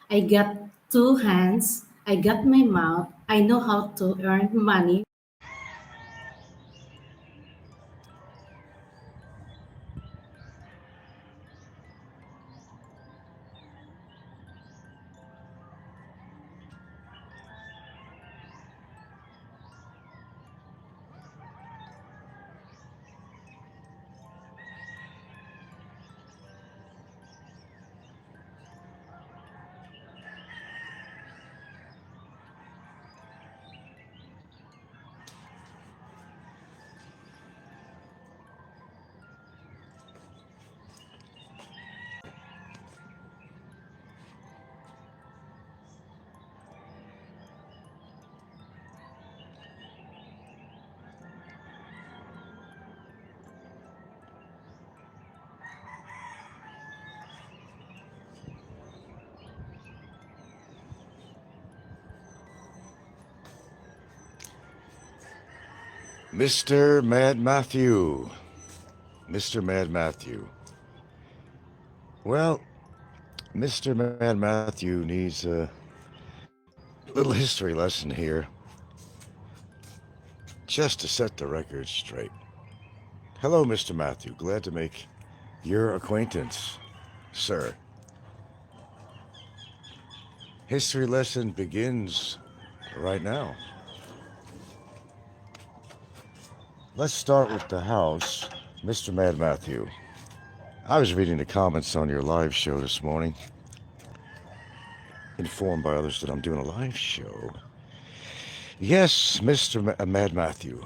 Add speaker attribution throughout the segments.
Speaker 1: I got two hands, I got my mouth, I know how to earn money.
Speaker 2: Mr. Mad Matthew. Mr. Mad Matthew. Well, Mr. Mad Matthew needs a little history lesson here, just to set the record straight. Hello, Mr. Matthew. Glad to make your acquaintance, sir. History lesson begins right now. Let's start with the house, Mr. Mad Matthew. I was reading the comments on your live show this morning, informed by others that I'm doing a live show. Yes, Mr. Mad Matthew,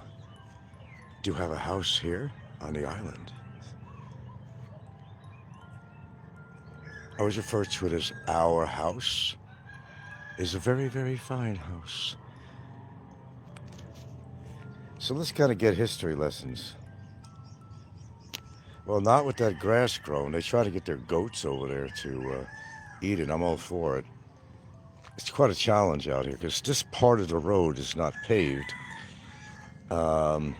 Speaker 2: do have a house here on the island. I always refer to it as our house. It's a very, very fine house. So let's kind of get history lessons. Well, not with that grass growing. They try to get their goats over there to eat it. I'm all for it. It's quite a challenge out here because this part of the road is not paved. Um,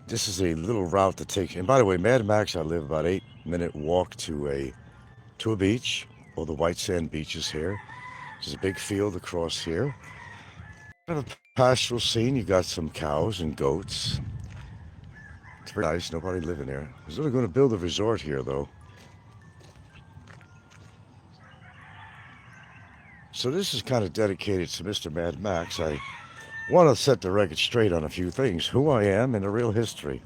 Speaker 2: this is a little route that takes. And by the way, Mad Max, I live about 8-minute walk to a beach, or the white sand beaches here. There's a big field across here. Kind of a pastoral scene. You got some cows and goats. It's very nice. Nobody living there. I was only going to build a resort here, though. So this is kind of dedicated to Mr. Mad Max. I want to set the record straight on a few things. Who I am and the real history.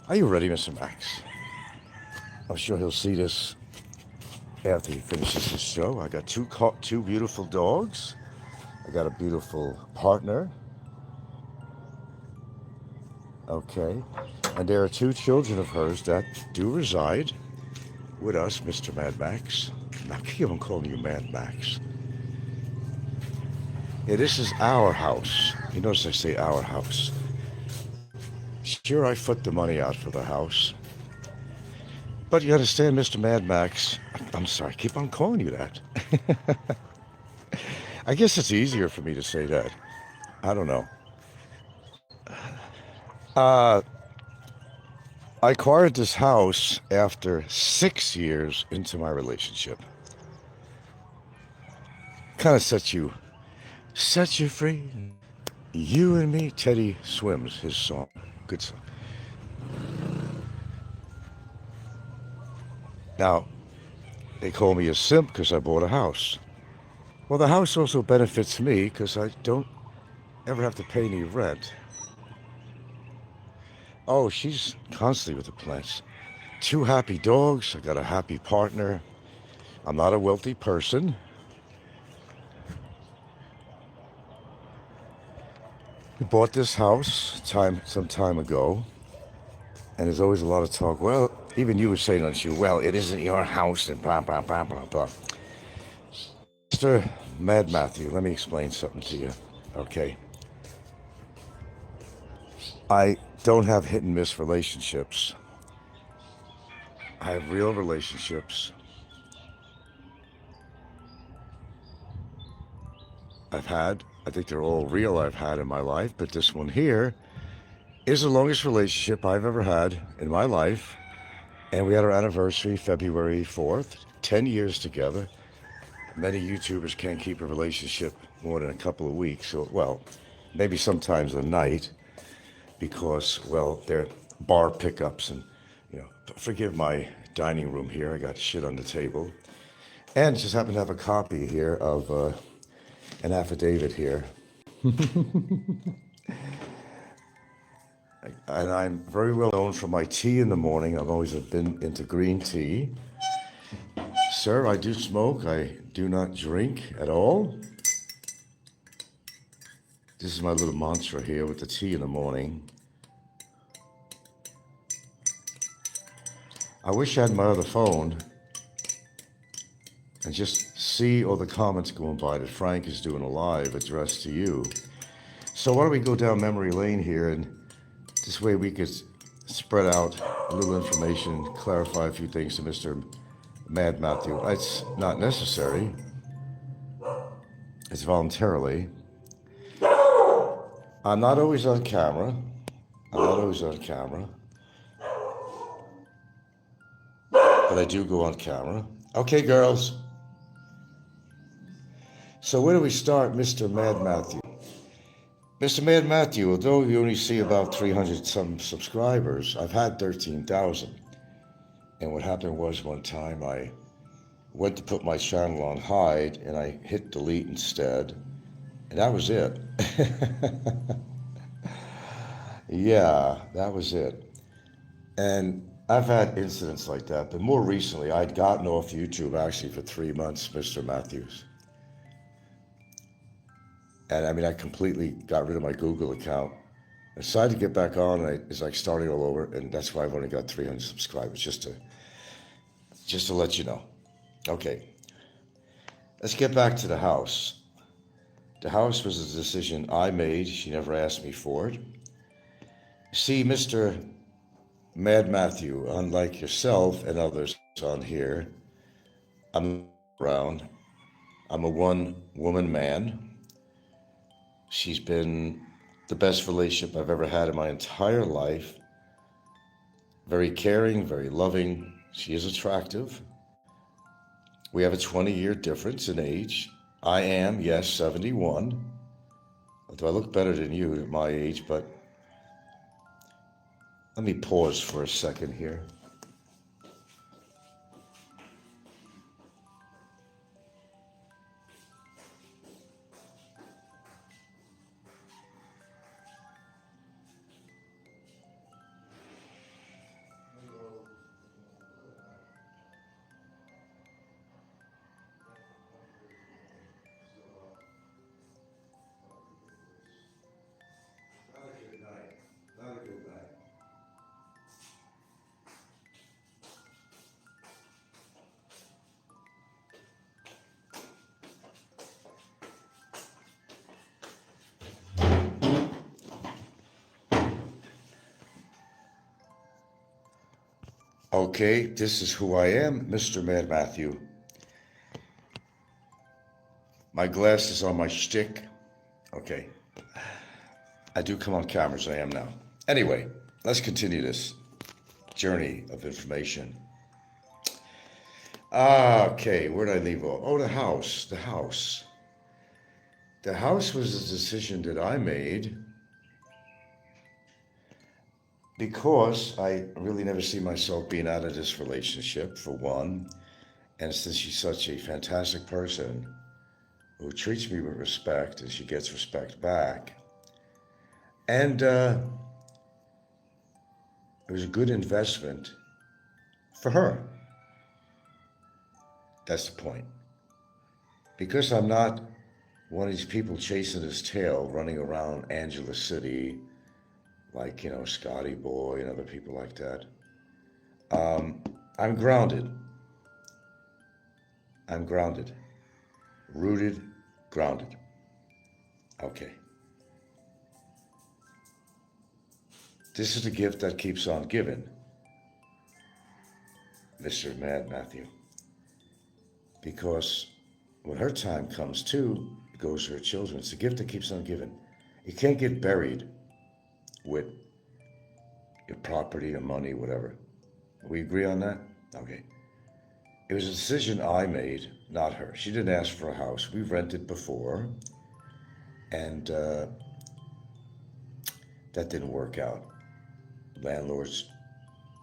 Speaker 2: Are you ready, Mr. Max? I'm sure he'll see this after he finishes his show. I got two beautiful dogs. I got a beautiful partner. Okay. And there are two children of hers that do reside with us, Mr. Mad Max. I keep on calling you Mad Max. Yeah, this is our house. You notice I say our house. Sure, I foot the money out for the house. But you understand, Mr. Mad Max, I'm sorry, I keep on calling you that. I guess it's easier for me to say that. I don't know. Uh, I acquired this house after 6 years into my relationship. Kind of set you free. You and me, Teddy Swims, his song. Good song. Now, they call me a simp because I bought a house. Well, the house also benefits me because I don't ever have to pay any rent. Oh, she's constantly with the plants. Two happy dogs. I got a happy partner. I'm not a wealthy person. We bought this house some time ago, and there's always a lot of talk. Well, even you were saying on you, well, it isn't your house, and blah, blah, blah, blah, blah. Mr. Mad Matthew, let me explain something to you, okay? I don't have hit and miss relationships. I have real relationships. I think they're all real I've had in my life, but this one here is the longest relationship I've ever had in my life. And we had our anniversary February 4th, 10 years together. Many YouTubers can't keep a relationship more than a couple of weeks, or, well, maybe sometimes a night, because, well, they're bar pickups and, forgive my dining room here. I got shit on the table. And just happen to have a copy here of an affidavit here. And I'm very well known for my tea in the morning. I've always been into green tea. Sir, I do smoke. I do not drink at all. This is my little mantra here with the tea in the morning. I wish I had my other phone and just see all the comments going by that Frank is doing a live addressed to you. So why don't we go down memory lane here, and this way we could spread out a little information, clarify a few things to Mr. Mad Matthew. It's not necessary. It's voluntarily. I'm not always on camera. But I do go on camera. Okay, girls. So where do we start, Mr. Mad Matthew? Mr. Mad Matthew, although you only see about 300 some subscribers, I've had 13,000. And what happened was one time I went to put my channel on hide and I hit delete instead. And that was it. Yeah, that was it. And I've had incidents like that, but more recently, I'd gotten off YouTube actually for 3 months, Mr. Matthews. And I mean, I completely got rid of my Google account. I decided to get back on, and it's like starting all over, and that's why I've only got 300 subscribers, just to let you know. Okay, let's get back to the house. The house was a decision I made. She never asked me for it. See, Mr. Mad Matthew, unlike yourself and others on here, I'm around. I'm a one-woman man. She's been the best relationship I've ever had in my entire life. Very caring, very loving. She is attractive. We have a 20-year difference in age. I am, yes, 71. Although I look better than you at my age, but let me pause for a second here. Not a good night. Okay, this is who I am, Mr. Mad Matthew. My glasses on my shtick. Okay. I do come on cameras, I am now. Anyway, let's continue this journey of information. Okay, where did I leave off? Oh, the house. The house was a decision that I made because I really never see myself being out of this relationship, for one. And since she's such a fantastic person who treats me with respect and she gets respect back, and it was a good investment for her. That's the point. Because I'm not one of these people chasing his tail, running around Angeles City, like, Scotty Boy and other people like that. I'm grounded. Rooted, grounded. Okay. This is the gift that keeps on giving, Mr. Mad Matthew. Because when her time comes too, it goes to her children. It's a gift that keeps on giving. You can't get buried with your property or money, whatever. We agree on that? Okay. It was a decision I made not her. She didn't ask for a house. We rented before, and that didn't work out. Landlords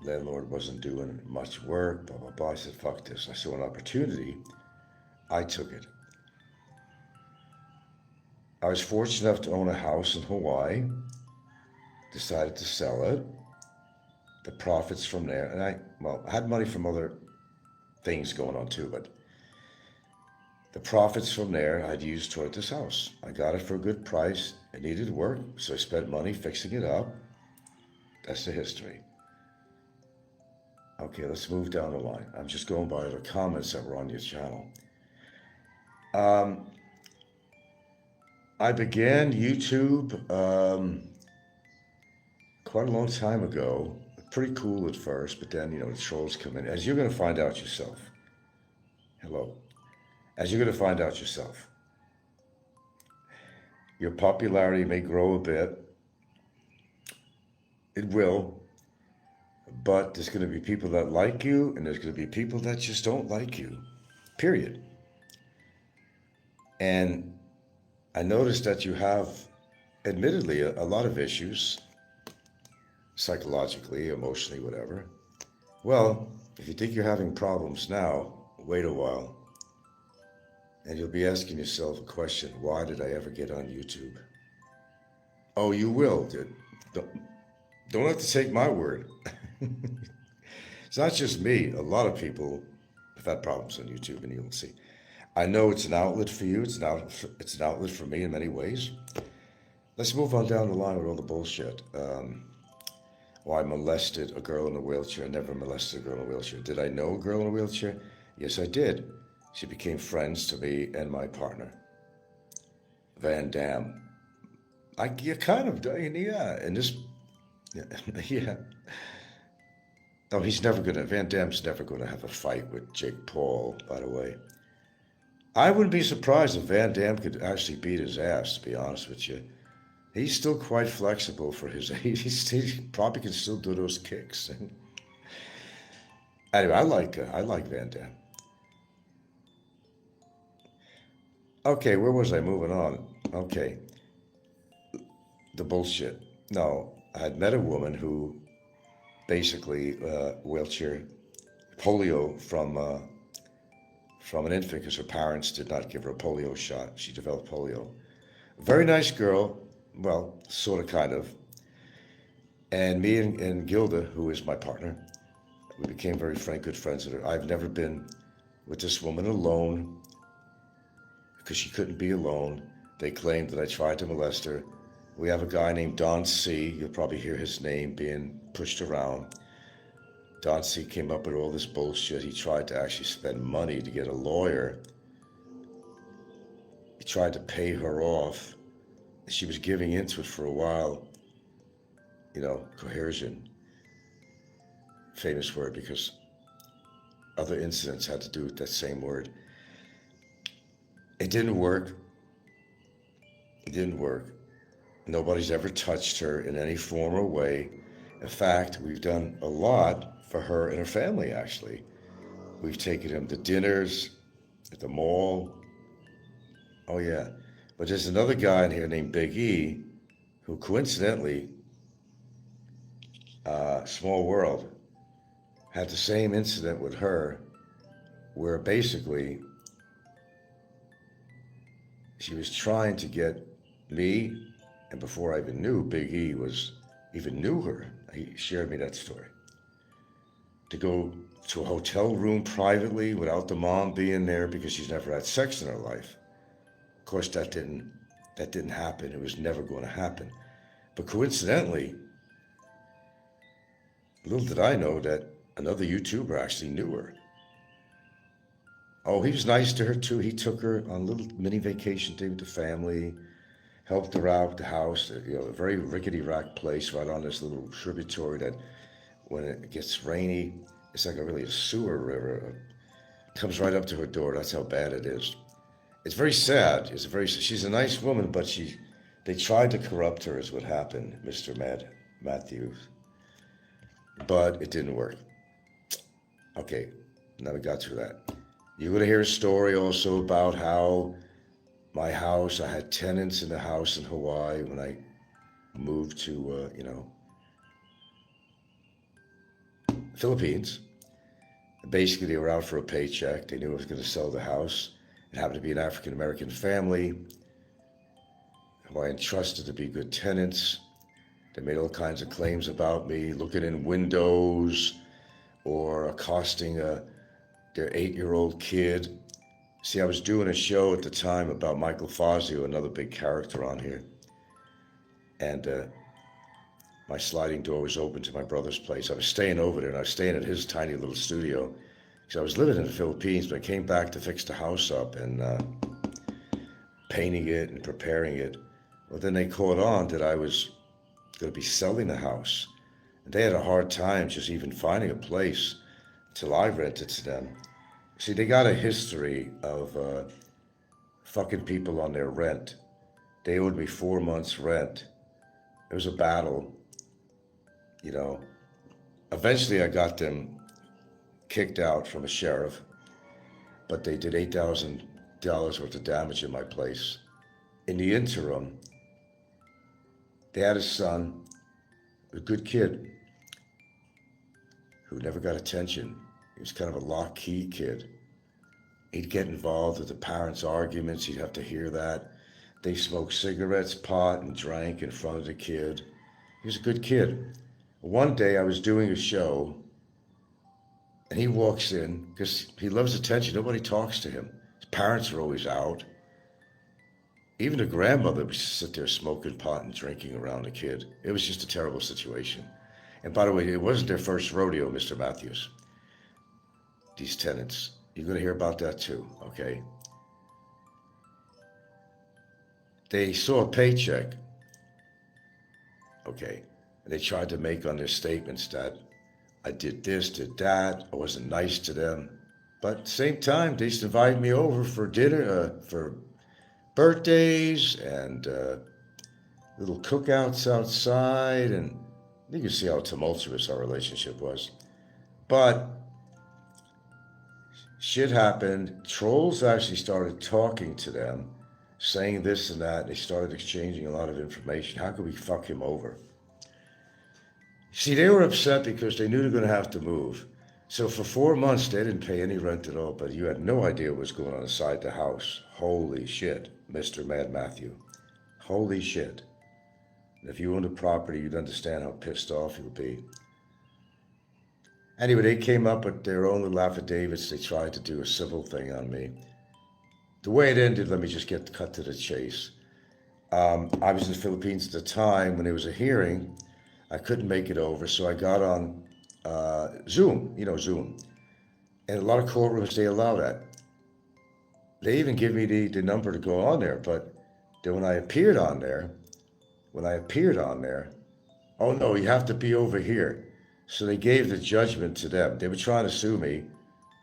Speaker 2: Landlord wasn't doing much work, blah, blah, blah. I said, fuck this. I saw an opportunity. I took it. I was fortunate enough to own a house in Hawaii. Decided to sell it. The profits from there, and I had money from other things going on too, but the profits from there I'd used toward this house. I got it for a good price. It needed work, so I spent money fixing it up. That's the history. Okay, let's move down the line. I'm just going by the comments that were on your channel. I began YouTube quite a long time ago. Pretty cool at first, but then, the trolls come in. As you're going to find out yourself. Hello. As you're going to find out yourself. Your popularity may grow a bit. It will. But there's going to be people that like you, and there's going to be people that just don't like you. Period. And I noticed that you have, admittedly, a lot of issues, psychologically, emotionally, whatever. Well, if you think you're having problems now, wait a while. And you'll be asking yourself a question, why did I ever get on YouTube? Oh, you will, dude. Don't have to take my word. It's not just me. A lot of people have had problems on YouTube, and you'll see. I know it's an outlet for you. It's an outlet for me in many ways. Let's move on down the line with all the bullshit. I molested a girl in a wheelchair. I never molested a girl in a wheelchair. Did I know a girl in a wheelchair? Yes, I did. She became friends to me and my partner, Van Damme. You kind of, yeah. And this, yeah. No, Van Damme's never going to have a fight with Jake Paul, by the way. I wouldn't be surprised if Van Damme could actually beat his ass, to be honest with you. He's still quite flexible for his age. He probably can still do those kicks. Anyway, I like Van Damme. Okay, where was I? Moving on. Okay. The bullshit. No, I had met a woman who basically wheelchair, polio from an infant because her parents did not give her a polio shot. She developed polio. Very nice girl. Well, sort of, kind of. And me and Gilda, who is my partner, we became very good friends with her. I've never been with this woman alone because she couldn't be alone. They claimed that I tried to molest her. We have a guy named Don C. You'll probably hear his name being pushed around. Don C. came up with all this bullshit. He tried to actually spend money to get a lawyer. He tried to pay her off. She was giving into it for a while. Coercion. Famous word because other incidents had to do with that same word. It didn't work. Nobody's ever touched her in any form or way. In fact, we've done a lot for her and her family, actually. We've taken them to dinners, at the mall. Oh, yeah. But there's another guy in here named Big E, who coincidentally, small world, had the same incident with her, where basically she was trying to get me, and before I even knew Big E knew her, he shared me that story, to go to a hotel room privately without the mom being there because she's never had sex in her life. Of course, that didn't happen. It was never going to happen. But coincidentally, little did I know that another YouTuber actually knew her. Oh, he was nice to her too. He took her on a little mini vacation thing with the family, helped her out with the house, a very rickety-rack place right on this little tributary that when it gets rainy, it's like a sewer river. It comes right up to her door. That's how bad it is. It's very sad. She's a nice woman, but they tried to corrupt her is what happened, Mr. Matthews. But it didn't work. Okay, now we got through that. You're going to hear a story also about how my house, I had tenants in the house in Hawaii when I moved to, Philippines. Basically, they were out for a paycheck. They knew I was going to sell the house. It happened to be an African American family who I entrusted to be good tenants. They made all kinds of claims about me, looking in windows or accosting their 8-year-old kid. See, I was doing a show at the time about Michael Fazio, another big character on here. And my sliding door was open to my brother's place. I was staying over there, and I was staying at his tiny little studio. Because I was living in the Philippines, but I came back to fix the house up and painting it and preparing it. Well, then they caught on that I was going to be selling the house. And they had a hard time just even finding a place till I rented to them. See, they got a history of fucking people on their rent. They owed me 4 months' rent. It was a battle, Eventually, I got them kicked out from a sheriff, but they did $8,000 worth of damage in my place. In the interim, they had a son, a good kid, who never got attention. He was kind of a lock-key kid. He'd get involved with the parents' arguments. He'd have to hear that. They smoked cigarettes, pot, and drank in front of the kid. He was a good kid. One day I was doing a show, and he walks in because he loves attention. Nobody talks to him. His parents are always out. Even the grandmother would sit there smoking pot and drinking around the kid. It was just a terrible situation. And by the way, it wasn't their first rodeo, Mr. Matthews. These tenants. You're going to hear about that too, okay? They saw a paycheck, okay? And they tried to make on their statements that I did this, did that, I wasn't nice to them. But at the same time, they just invited me over for dinner, for birthdays and little cookouts outside. And you can see how tumultuous our relationship was. But shit happened. Trolls actually started talking to them, saying this and that. They started exchanging a lot of information. How could we fuck him over? See, they were upset because they knew they were going to have to move. So for 4 months, they didn't pay any rent at all, but you had no idea what was going on inside the house. Holy shit, Mr. Mad Matthew. Holy shit. And if you owned a property, you'd understand how pissed off you'll be. Anyway, they came up with their own little affidavits. They tried to do a civil thing on me. The way it ended, let me just get cut to the chase. I was in the Philippines at the time when there was a hearing. I couldn't make it over, so I got on Zoom, Zoom. And a lot of courtrooms, they allow that. They even give me the number to go on there, but then when I appeared on there, oh no, you have to be over here. So they gave the judgment to them. They were trying to sue me.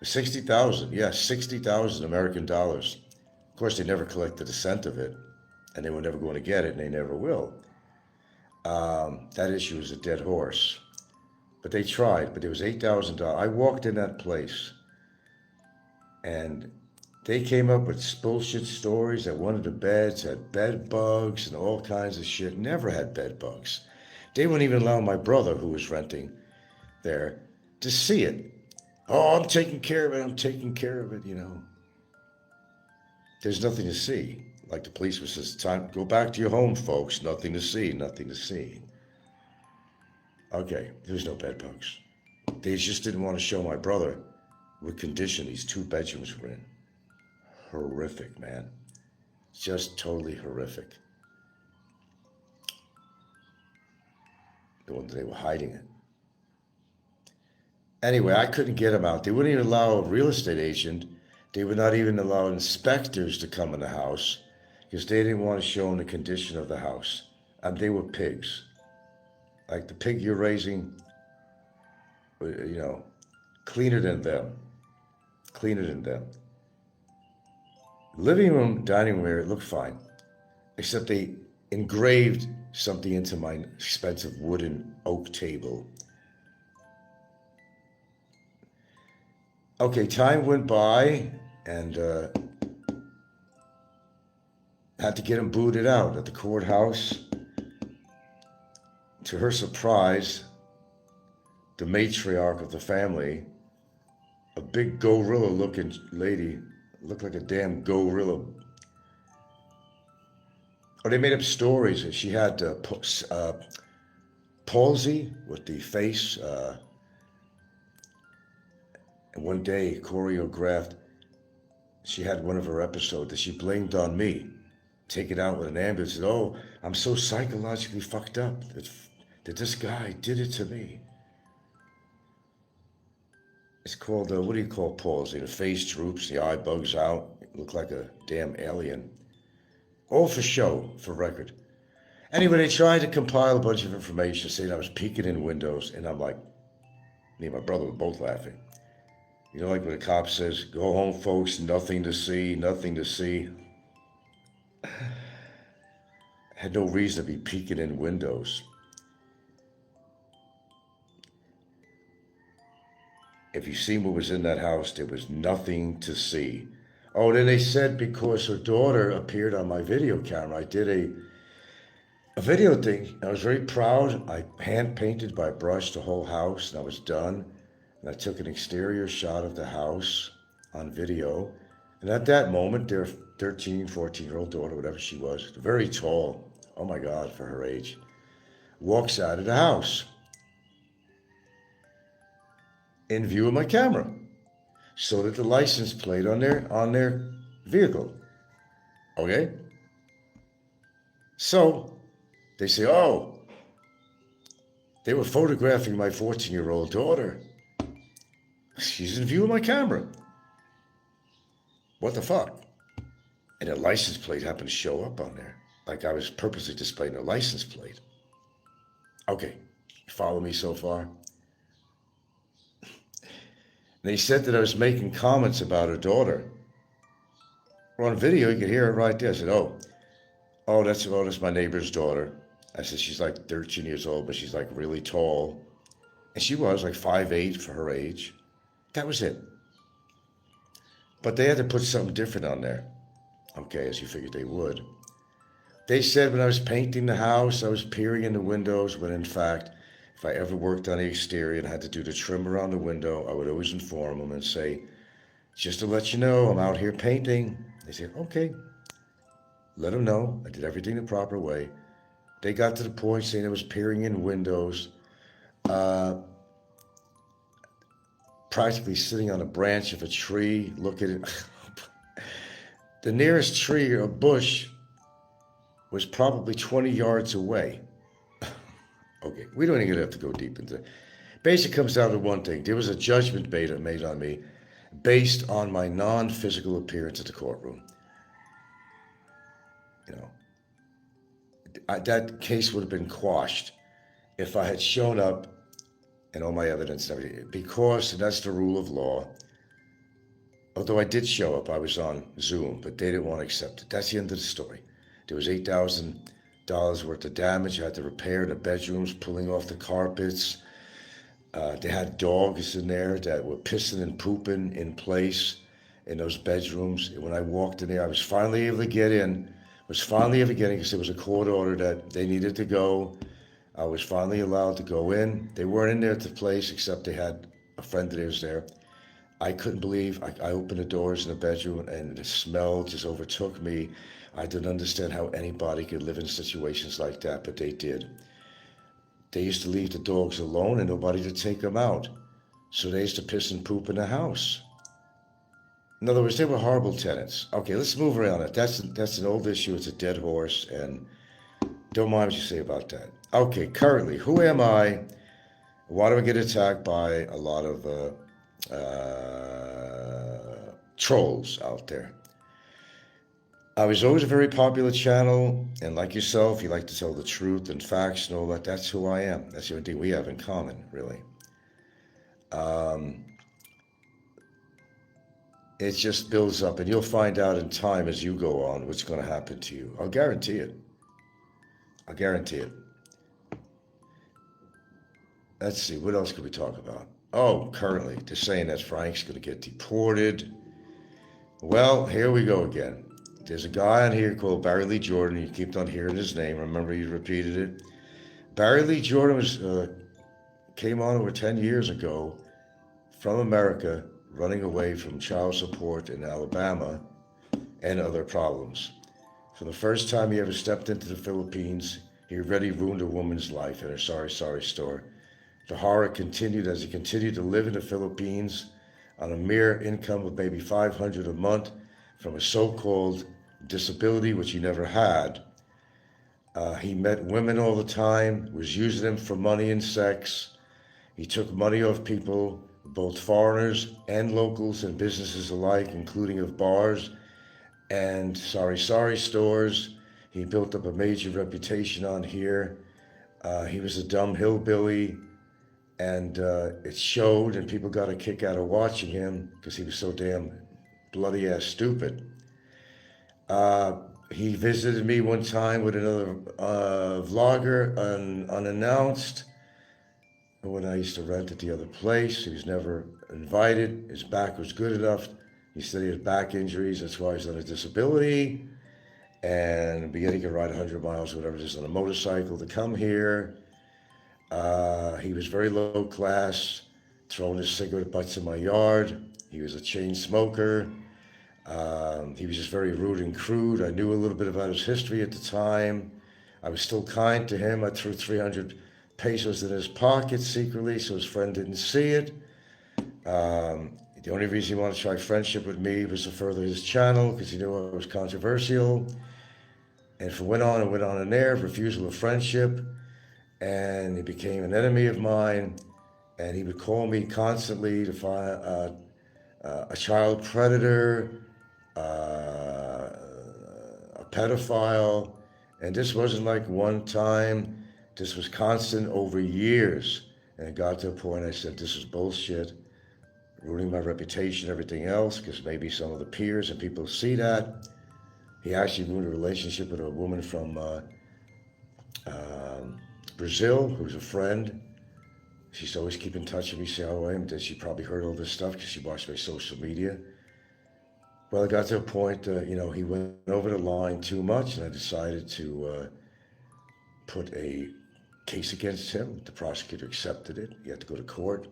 Speaker 2: 60,000, yeah, 60,000 American dollars. Of course, they never collected a cent of it, and they were never going to get it, and they never will. That issue is a dead horse. But they tried, but it was $8,000. I walked in that place, and they came up with bullshit stories that one of the beds had bed bugs and all kinds of shit. Never had bed bugs. They wouldn't even allow my brother, who was renting there, to see it. Oh, I'm taking care of it, There's nothing to see. Like the police was says, time, go back to your home, folks. Nothing to see. Okay, there was no bed bugs. They just didn't want to show my brother what condition these 2 bedrooms were in. Horrific, man. Just totally horrific. They were hiding it. Anyway, I couldn't get them out. They wouldn't even allow a real estate agent. They would not even allow inspectors to come in the house because they didn't want to show them the condition of the house. And they were pigs. Like the pig you're raising, cleaner than them. Living room, dining room area looked fine, except they engraved something into my expensive wooden oak table. Okay, time went by. and had to get him booted out at the courthouse. To her surprise, the matriarch of the family, a big gorilla-looking lady, looked like a damn gorilla. Or they made up stories that she had palsy with the face. And one day, choreographed, she had one of her episodes that she blamed on me. Take it out with an ambulance. Said, "Oh, I'm so psychologically fucked up that this guy did it to me." It's called, what do you call palsy? The face droops, the eye bugs out. You look like a damn alien. All for show, for record. Anyway, they tried to compile a bunch of information saying I was peeking in windows, and I'm like, me and my brother were both laughing. You know, like when the cop says, "Go home, folks, nothing to see, nothing to see." Had no reason to be peeking in windows. If you seen what was in that house, there was nothing to see. Oh, then they said because her daughter appeared on my video camera, I did a video thing. I was very proud. I hand painted by brush the whole house, and I was done. And I took an exterior shot of the house on video. And at that moment, their 13, 14-year-old daughter, whatever she was, very tall, oh my God, for her age, walks out of the house in view of my camera, so that the license plate on their vehicle. Okay? So they say, "Oh, they were photographing my 14-year-old daughter. She's in view of my camera. What the fuck?" And a license plate happened to show up on there. Like I was purposely displaying a license plate. Okay, you follow me so far? They said that I was making comments about her daughter. Well, on video, you could hear it right there. I said, that's my neighbor's daughter. I said, she's like 13 years old, but she's like really tall. And she was like 5'8" for her age. That was it. But they had to put something different on there. Okay, as you figured they would. They said when I was painting the house, I was peering in the windows, when in fact, if I ever worked on the exterior and had to do the trim around the window, I would always inform them and say, "Just to let you know, I'm out here painting." They said, "Okay." Let them know. I did everything the proper way. They got to the point saying I was peering in windows, practically sitting on a branch of a tree, looking at the nearest tree or bush was probably 20 yards away. Okay, we don't even have to go deep into it. Basically, it comes down to one thing. There was a judgment made on me based on my non-physical appearance at the courtroom. You know, that case would have been quashed if I had shown up and all my evidence and everything. Because, and that's the rule of law, although I did show up, I was on Zoom, but they didn't want to accept it. That's the end of the story. There was $8,000 worth of damage. I had to repair the bedrooms, pulling off the carpets. They had dogs in there that were pissing and pooping in place in those bedrooms. When I walked in there, I was finally able to get in. Because there was a court order that they needed to go. I was finally allowed to go in. They weren't in there at the place, except they had a friend of theirs there. I couldn't believe, I opened the doors in the bedroom and the smell just overtook me. I didn't understand how anybody could live in situations like that, but they did. They used to leave the dogs alone and nobody to take them out. So they used to piss and poop in the house. In other words, they were horrible tenants. Okay, let's move around it. That's an old issue. It's a dead horse, and don't mind what you say about that. Okay, currently, who am I? Why do I get attacked by a lot of trolls out there? I was always a very popular channel, and like yourself, you like to tell the truth and facts and all that. That's who I am. That's the only thing we have in common, really. It just builds up, and you'll find out in time as you go on what's going to happen to you. I'll guarantee it. I'll guarantee it. Let's see, what else could we talk about? Oh, currently, they're saying that Frank's going to get deported. Well, here we go again. There's a guy on here called Barry Lee Jordan. You keep on hearing his name. Remember, you repeated it. Barry Lee Jordan came on over 10 years ago from America, running away from child support in Alabama and other problems. For the first time he ever stepped into the Philippines, he already ruined a woman's life in a sorry, sorry store. The horror continued as he continued to live in the Philippines on a mere income of maybe $500 a month from a so-called disability, which he never had. He met women all the time, was using them for money and sex. He took money off people, both foreigners and locals and businesses alike, including of bars and sorry, sorry stores. He built up a major reputation on here. He was a dumb hillbilly, and it showed, and people got a kick out of watching him because he was so damn bloody ass stupid. He visited me one time with another vlogger unannounced when I used to rent at the other place. He was never invited. His back was good enough. He said he had back injuries. That's why he's on a disability. And in the beginning, he could ride 100 miles, whatever it is, on a motorcycle to come here. He was very low class, throwing his cigarette butts in my yard. He was a chain smoker. He was just very rude and crude. I knew a little bit about his history at the time. I was still kind to him. I threw 300 pesos in his pocket secretly so his friend didn't see it. The only reason he wanted to try friendship with me was to further his channel because he knew I was controversial. And it went on and went on in there, refusal of friendship. And he became an enemy of mine. And he would call me constantly to find a child predator, a pedophile. And this wasn't like one time. This was constant over years. And it got to a point I said, this is bullshit, ruining my reputation, everything else, because maybe some of the peers and people see that. He actually ruined a relationship with a woman from Brazil, who's a friend. She used to always keep in touch with me, say how I am. She probably heard all this stuff because she watched my social media. Well, it got to a point, he went over the line too much, and I decided to put a case against him. The prosecutor accepted it. He had to go to court.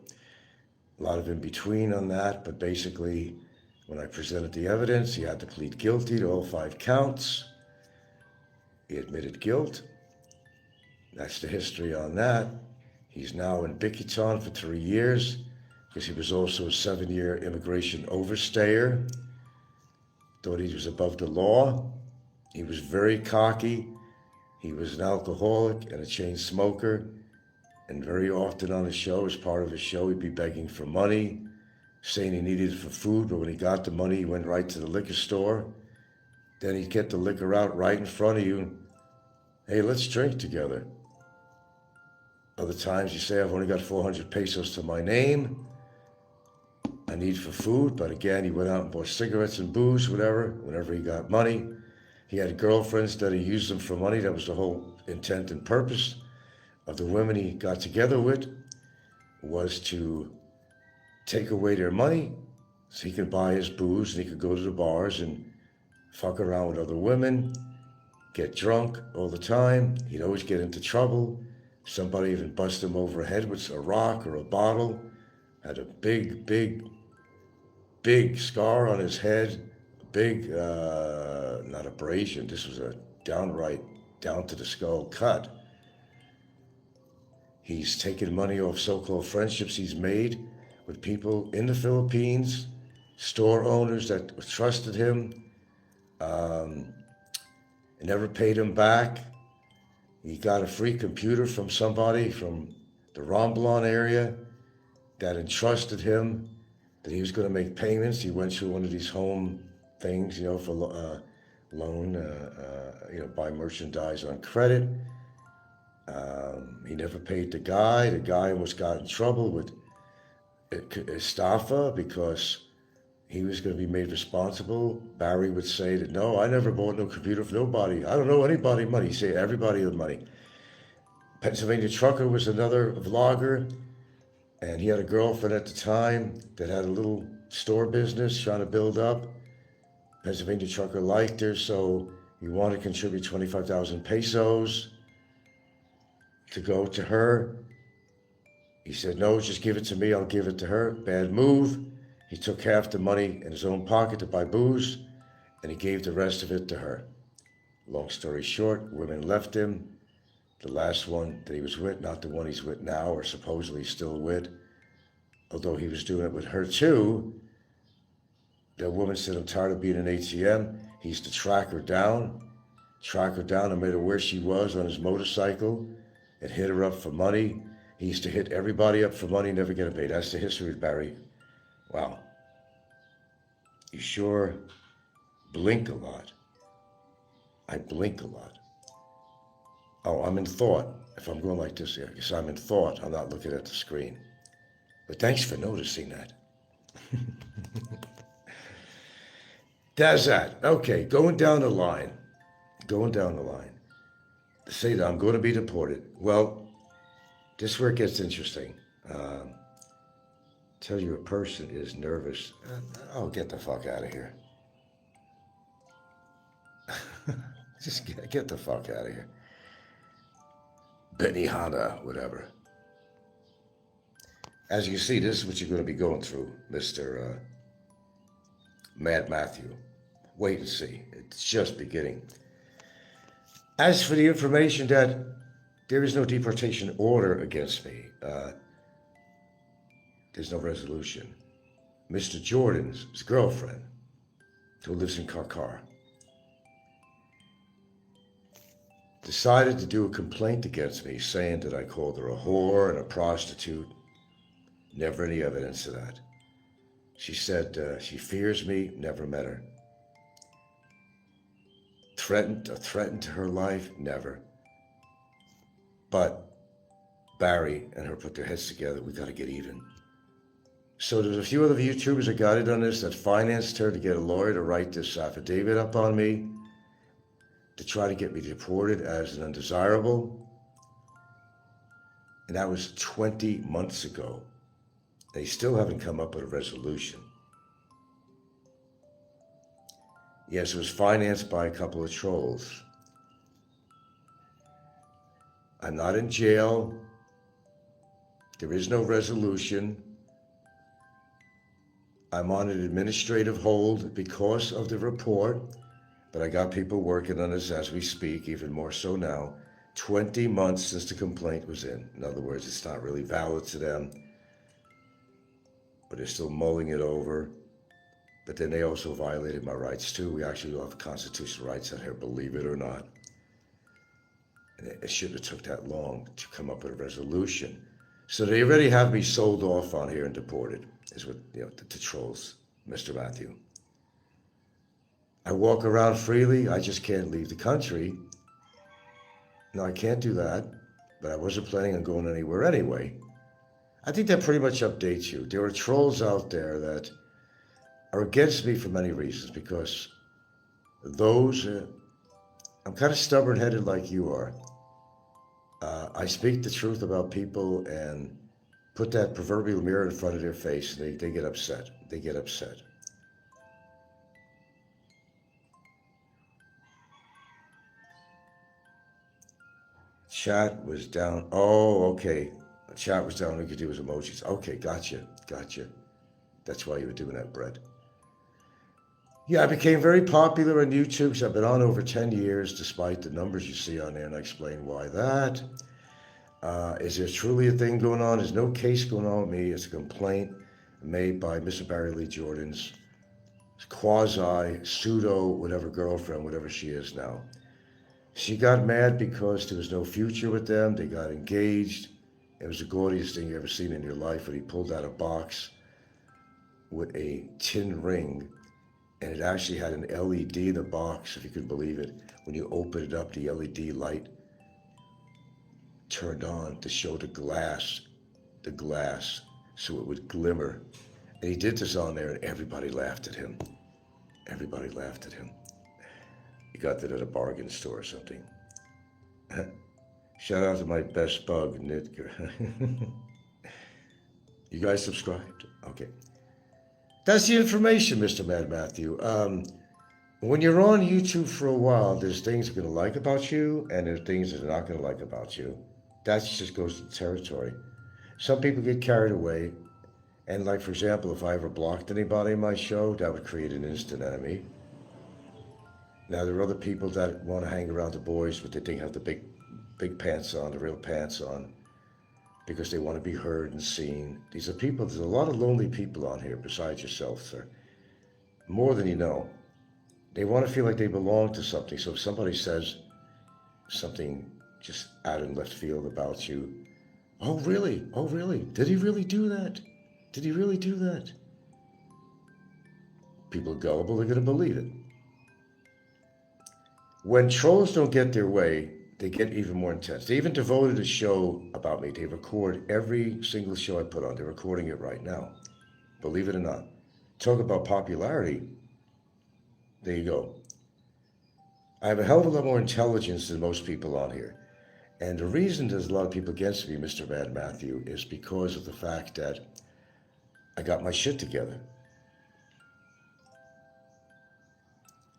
Speaker 2: A lot of in between on that, but basically, when I presented the evidence, he had to plead guilty to all 5 counts. He admitted guilt. That's the history on that. He's now in Bikitan for 3 years because he was also a 7-year immigration overstayer. Thought he was above the law. He was very cocky. He was an alcoholic and a chain smoker. And very often on his show, as part of his show, he'd be begging for money, saying he needed it for food, but when he got the money, he went right to the liquor store. Then he'd get the liquor out right in front of you. Hey, let's drink together. Other times you say, I've only got 400 pesos to my name. I need for food, but again, he went out and bought cigarettes and booze, whatever, whenever he got money. He had girlfriends that he used them for money. That was the whole intent and purpose of the women he got together with, was to take away their money so he could buy his booze and he could go to the bars and fuck around with other women, get drunk all the time. He'd always get into trouble. Somebody even bust him over the head with a rock or a bottle. Had a big scar on his head. Big, not abrasion. This was a downright, down to the skull cut. He's taken money off so-called friendships he's made with people in the Philippines, store owners that trusted him, and never paid him back. He got a free computer from somebody from the Romblon area that entrusted him that he was going to make payments. He went through one of these home things, for loan, buy merchandise on credit. He never paid the guy. The guy almost got in trouble with estafa because he was going to be made responsible. Barry would say that, no, I never bought no computer for nobody. I don't know anybody money. He'd say everybody with money. Pennsylvania Trucker was another vlogger, and he had a girlfriend at the time that had a little store business trying to build up. Pennsylvania trucker liked her, so he wanted to contribute 25,000 pesos to go to her. He said, no, just give it to me, I'll give it to her. Bad move. He took half the money in his own pocket to buy booze, and he gave the rest of it to her. Long story short, women left him. The last one that he was with, not the one he's with now, or supposedly still with, although he was doing it with her too. The woman said, I'm tired of being an ATM. He used to track her down no matter where she was on his motorcycle, and hit her up for money. He used to hit everybody up for money, never get paid. That's the history of Barry. Wow. You sure blink a lot. I blink a lot. Oh, I'm in thought. If I'm going like this, I guess I'm in thought. I'm not looking at the screen. But thanks for noticing that. That's that. Okay, going down the line. To say that I'm going to be deported. Well, this is where it gets interesting. Tell you a person is nervous. Oh, get the fuck out of here. Just get the fuck out of here. Benihana, whatever. As you can see, this is what you're going to be going through, Mr. Mad Matthew. Wait and see. It's just beginning. As for the information that there is no deportation order against me, there's no resolution. Mr. Jordan's his girlfriend, who lives in Karkar, decided to do a complaint against me, saying that I called her a whore and a prostitute. Never any evidence of that. She said she fears me, never met her. Threatened to her life, never. But Barry and her put their heads together, we gotta get even. So there's a few other YouTubers that got it on this, that financed her to get a lawyer to write this affidavit up on me, to try to get me deported as an undesirable. And that was 20 months ago. They still haven't come up with a resolution. Yes, it was financed by a couple of trolls. I'm not in jail. There is no resolution. I'm on an administrative hold because of the report, but I got people working on this as we speak, even more so now. 20 months since the complaint was in. In other words, it's not really valid to them, but they're still mulling it over. But then they also violated my rights too. We actually have constitutional rights out here, believe it or not. And it shouldn't have took that long to come up with a resolution. So they already have me sold off on here and deported, is what, the trolls, Mr. Matthew. I walk around freely, I just can't leave the country. No, I can't do that, but I wasn't planning on going anywhere anyway. I think that pretty much updates you. There are trolls out there that are against me for many reasons, because those, I'm kind of stubborn-headed like you are. I speak the truth about people and put that proverbial mirror in front of their face, and they get upset. They get upset. Chat was down. Oh, okay. Chat was down. We could do his emojis. Okay, gotcha. That's why you were doing that, Brett. Yeah, I became very popular on YouTube, so I've been on over 10 years, despite the numbers you see on there, and I explain why that. Is there truly a thing going on? There's no case going on with me. It's a complaint made by Mr. Barry Lee Jordan's quasi, pseudo, whatever girlfriend, whatever she is now. She got mad because there was no future with them. They got engaged. It was the gaudiest thing you ever seen in your life when he pulled out a box with a tin ring, and it actually had an LED in the box, if you could believe it. When you open it up, the LED light turned on to show the glass, so it would glimmer. And he did this on there, and everybody laughed at him. Everybody laughed at him. He got that at a bargain store or something. Shout out to my best bug, Nitker. You guys subscribed? Okay. That's the information, Mr. Mad Matthew. When you're on YouTube for a while, there's things they're going to like about you, and there's things that they're not going to like about you. That just goes with the territory. Some people get carried away, and like for example, if I ever blocked anybody in my show, that would create an instant enemy. Now there are other people that want to hang around the boys, but they think have the big pants on, the real pants on, because they want to be heard and seen. These are people. There's a lot of lonely people on here besides yourself, sir. More than you know. They want to feel like they belong to something. So if somebody says something just out in left field about you, oh really? Oh really? Did he really do that? Did he really do that? People are gullible, they're going to believe it. When trolls don't get their way, they get even more intense. They even devoted a show about me. They record every single show I put on. They're recording it right now. Believe it or not. Talk about popularity. There you go. I have a hell of a lot more intelligence than most people on here. And the reason there's a lot of people against me, Mr. Mad Matthew, is because of the fact that I got my shit together.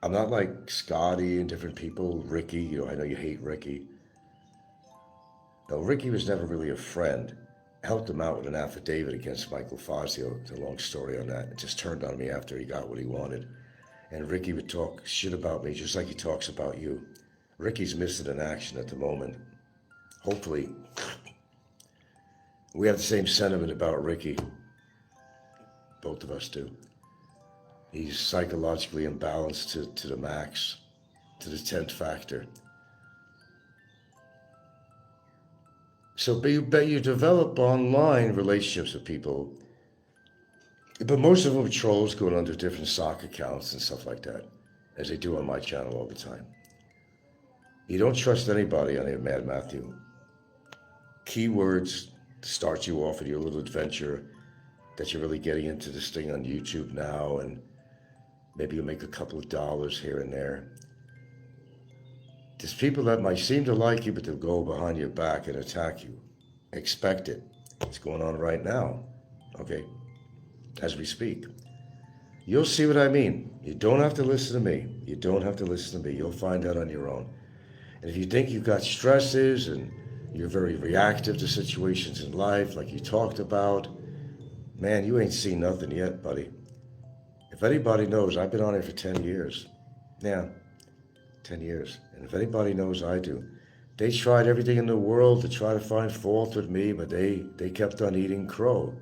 Speaker 2: I'm not like Scotty and different people, Ricky, I know you hate Ricky. No, Ricky was never really a friend. I helped him out with an affidavit against Michael Fazio. It's a long story on that. It just turned on me after he got what he wanted. And Ricky would talk shit about me just like he talks about you. Ricky's missing in action at the moment. Hopefully, we have the same sentiment about Ricky. Both of us do. He's psychologically imbalanced to the max, to the 10th factor. So you develop online relationships with people, but most of them are trolls going under different sock accounts and stuff like that, as they do on my channel all the time. You don't trust anybody on here, Mad Matthew. Keywords start you off in your little adventure that you're really getting into this thing on YouTube now, and maybe you'll make a couple of dollars here and there. There's people that might seem to like you, but they'll go behind your back and attack you. Expect it. It's going on right now, okay, as we speak. You'll see what I mean. You don't have to listen to me. You don't have to listen to me. You'll find out on your own. And if you think you've got stresses and you're very reactive to situations in life, like you talked about, man, you ain't seen nothing yet, buddy. If anybody knows, I've been on here for 10 years. Yeah, 10 years. And if anybody knows, I do. They tried everything in the world to try to find fault with me, but they kept on eating crow.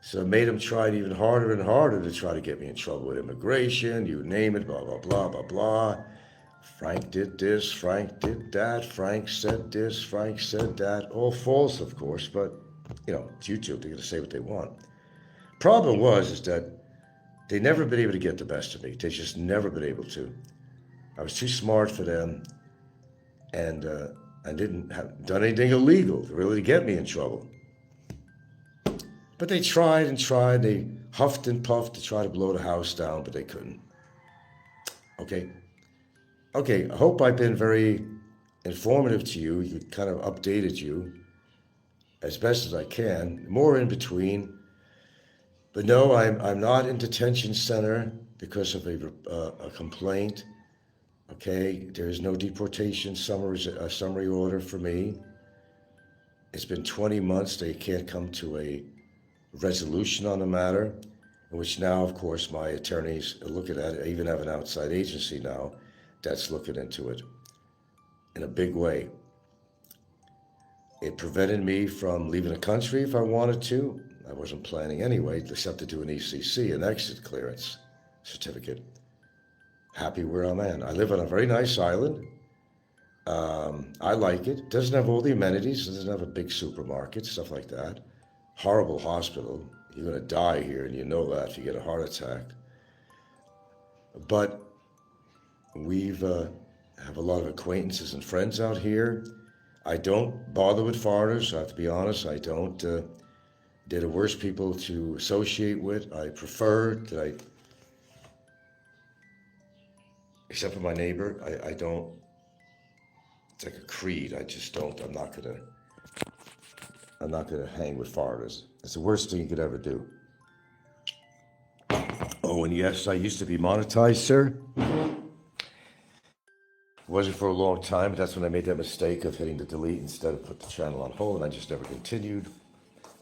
Speaker 2: So it made them try even harder and harder to try to get me in trouble with immigration, you name it, blah, blah, blah, blah, blah. Frank did this, Frank did that, Frank said this, Frank said that. All false, of course, but, it's YouTube. They're going to say what they want. Problem is that they never been able to get the best of me. They just never been able to. I was too smart for them, and I didn't have done anything illegal to really get me in trouble. But they tried and tried. They huffed and puffed to try to blow the house down, but they couldn't. Okay, I hope I've been very informative to you. You kind of updated you as best as I can. More in between. But no, I'm not in detention center because of a complaint. Okay, there is no deportation summary order for me. It's been 20 months. They can't come to a resolution on the matter, in which now, of course, my attorneys are looking at it. I even have an outside agency now that's looking into it in a big way. It prevented me from leaving the country if I wanted to. I wasn't planning anyway, except to do an ECC, an exit clearance certificate. Happy where I'm at. I live on a very nice island. I like it. It doesn't have all the amenities. It doesn't have a big supermarket, stuff like that. Horrible hospital. You're going to die here, and you know that if you get a heart attack. But we've have a lot of acquaintances and friends out here. I don't bother with foreigners. I have to be honest. I don't. They're the worst people to associate with. I prefer that except for my neighbor, I don't. It's like a creed. I just don't. I'm not gonna hang with foreigners. It's the worst thing you could ever do. Oh, and yes, I used to be monetized, sir. Wasn't for a long time, but that's when I made that mistake of hitting the delete instead of put the channel on hold, and I just never continued.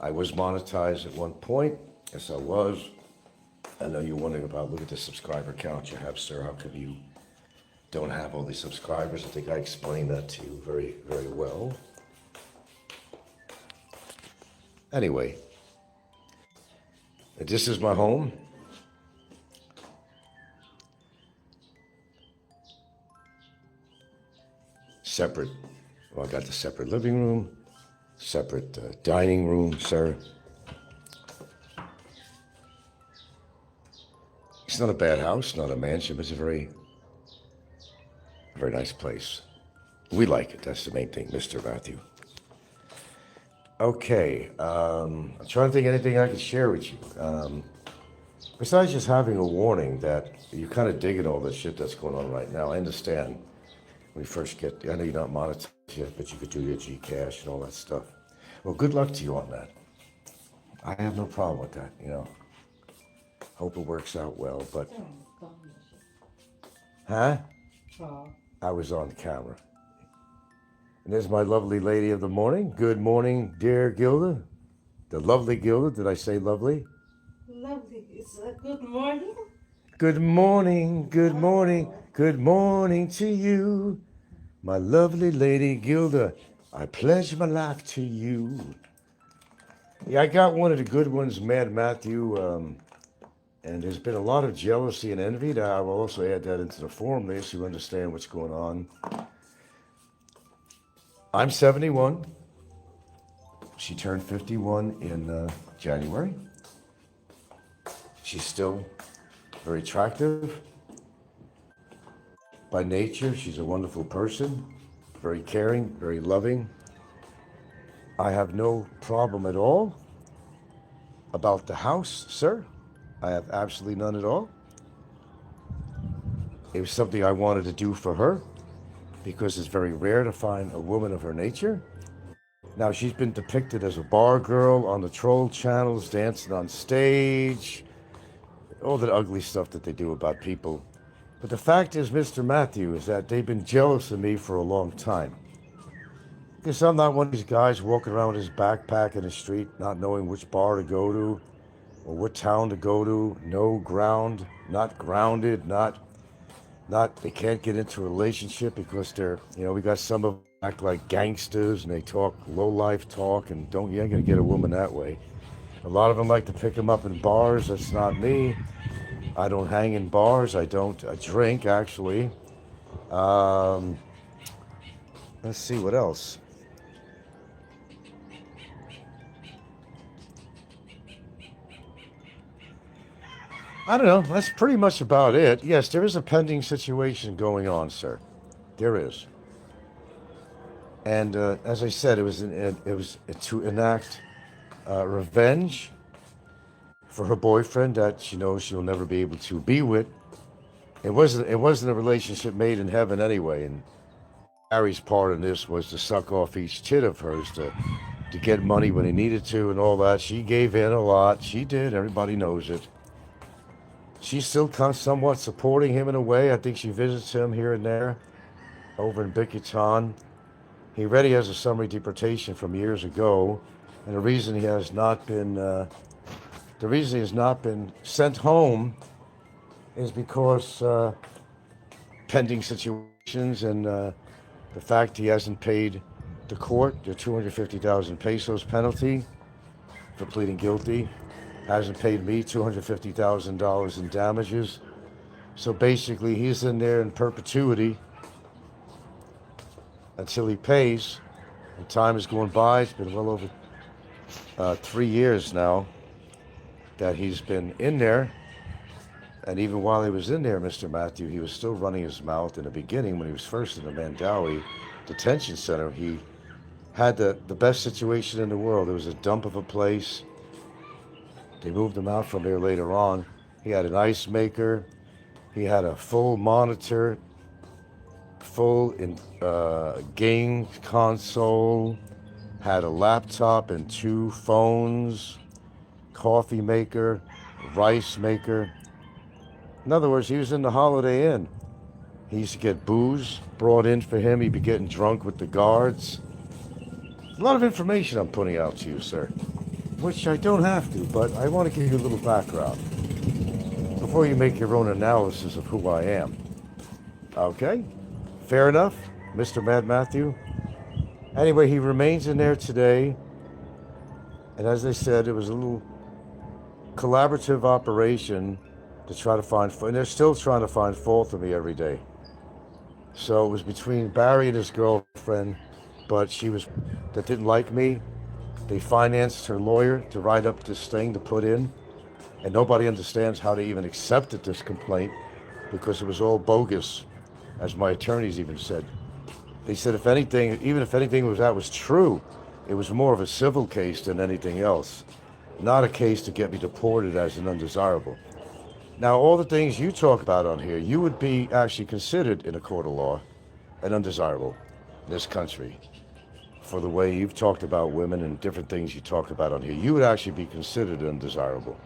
Speaker 2: I was monetized at one point. Yes, I was. I know you're wondering about, look at the subscriber count you have, sir. How come you don't have all these subscribers? I think I explained that to you very, very well. Anyway, this is my home. Separate, well, I got the separate living room, separate dining room, sir. It's not a bad house, not a mansion, but it's a very nice place. We like it, that's the main thing, Mr. Matthew. Okay, I'm trying to think of anything I can share with you. Besides just having a warning that you're kind of digging all this shit that's going on right now. I understand when you first get, I know you're not monetized yet, but you could do your Gcash and all that stuff. Well, good luck to you on that. I have no problem with that, you know. Hope it works out well, but... Huh? I was on camera. And there's my lovely lady of the morning. Good morning, dear Gilda. The lovely Gilda. Did I say lovely?
Speaker 3: Lovely. It's a good morning.
Speaker 2: Good morning, good morning, good morning to you. My lovely lady Gilda. I pledge my life to you. Yeah, I got one of the good ones, Mad Matthew. And there's been a lot of jealousy and envy. That I will also add that into the forum there so you understand what's going on. I'm 71. She turned 51 in January. She's still very attractive. By nature, she's a wonderful person, very caring, very loving. I have no problem at all about the house, sir. I have absolutely none at all. It was something I wanted to do for her because it's very rare to find a woman of her nature. Now, she's been depicted as a bar girl on the troll channels, dancing on stage, all that ugly stuff that they do about people. But the fact is, Mr. Matthew, is that they've been jealous of me for a long time. Because I'm not one of these guys walking around with his backpack in the street, not knowing which bar to go to or what town to go to. No ground, not grounded, not they can't get into a relationship because they're, you know, we got some of them act like gangsters and they talk low-life talk and you ain't gonna get a woman that way. A lot of them like to pick them up in bars. That's not me. I don't hang in bars. I don't drink, actually. Let's see, what else? I don't know. That's pretty much about it. Yes, there is a pending situation going on, sir. There is. And as I said, it was to enact revenge for her boyfriend that she knows she'll never be able to be with. It wasn't a relationship made in heaven anyway. And Harry's part in this was to suck off each tit of hers to get money when he needed to and all that. She gave in a lot. She did. Everybody knows it. She's still kind of somewhat supporting him in a way. I think she visits him here and there over in Bikitan. He already has a summary deportation from years ago, and the reason he has not been sent home is because pending situations and the fact he hasn't paid the court the 250,000 pesos penalty for pleading guilty. Hasn't paid me $250,000 in damages. So basically, he's in there in perpetuity until he pays. And time is going by. It's been well over 3 years now that he's been in there. And even while he was in there, Mr. Matthew, he was still running his mouth. In the beginning, when he was first in the Mandawi detention center, he had the best situation in the world. It was a dump of a place. They moved him out from there later on. He had an ice maker. He had a full monitor, full game console, had a laptop and 2 phones, coffee maker, rice maker. In other words, he was in the Holiday Inn. He used to get booze brought in for him. He'd be getting drunk with the guards. A lot of information I'm putting out to you, sir, which I don't have to, but I want to give you a little background before you make your own analysis of who I am. Okay? Fair enough, Mr. Mad Matthew? Anyway, he remains in there today, and as I said, it was a little collaborative operation to try to find, and they're still trying to find fault with me every day. So it was between Barry and his girlfriend, but she was, that didn't like me. They financed her lawyer to write up this thing to put in, and nobody understands how they even accepted this complaint because it was all bogus, as my attorneys even said. They said if anything, even if anything was true, it was more of a civil case than anything else, not a case to get me deported as an undesirable. Now, all the things you talk about on here, you would be actually considered in a court of law an undesirable in this country. For the way you've talked about women and different things you talk about on here, you would actually be considered undesirable.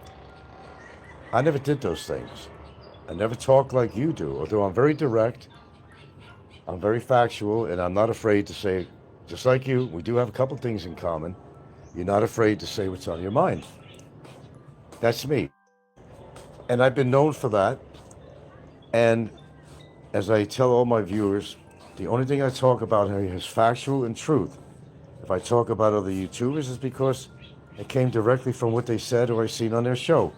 Speaker 2: I never did those things. I never talk like you do, although I'm very direct, I'm very factual, and I'm not afraid to say, just like you, we do have a couple things in common. You're not afraid to say what's on your mind. That's me. And I've been known for that. And as I tell all my viewers, the only thing I talk about here is factual and truth. If I talk about other YouTubers, it's because it came directly from what they said or I seen on their show.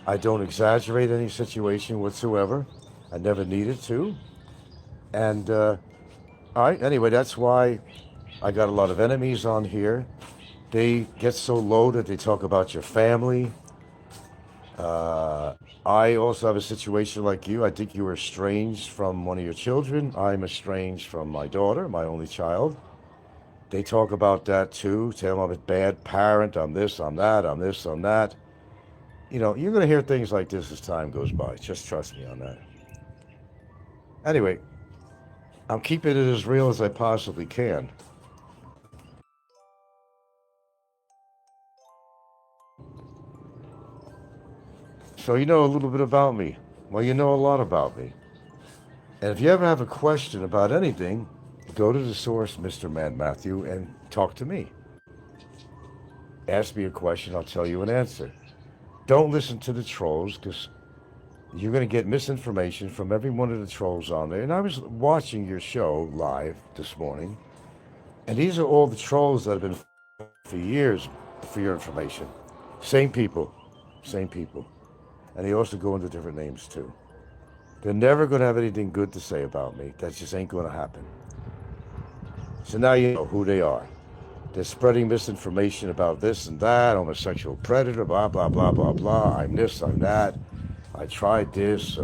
Speaker 2: I don't exaggerate any situation whatsoever. I never needed to. And, all right, anyway, that's why I got a lot of enemies on here. They get so low that they talk about your family. I also have a situation like you. I think you were estranged from one of your children. I'm estranged from my daughter, my only child. They talk about that too. Tell them I'm a bad parent. I'm this, I'm that, I'm this, I'm that. You know, you're going to hear things like this as time goes by. Just trust me on that. Anyway, I'm keeping it as real as I possibly can. So you know a little bit about me. Well, you know a lot about me. And if you ever have a question about anything, go to the source, Mr. Mad Matthew, and talk to me. Ask me a question, I'll tell you an answer. Don't listen to the trolls, because you're going to get misinformation from every one of the trolls on there. And I was watching your show live this morning, and these are all the trolls that have been for years for your information. Same people. And they also go into different names too. They're never going to have anything good to say about me. That just ain't going to happen. So now you know who they are. They're spreading misinformation about this and that, homosexual predator, blah, blah, blah, blah, blah. I'm this, I'm that. I tried this.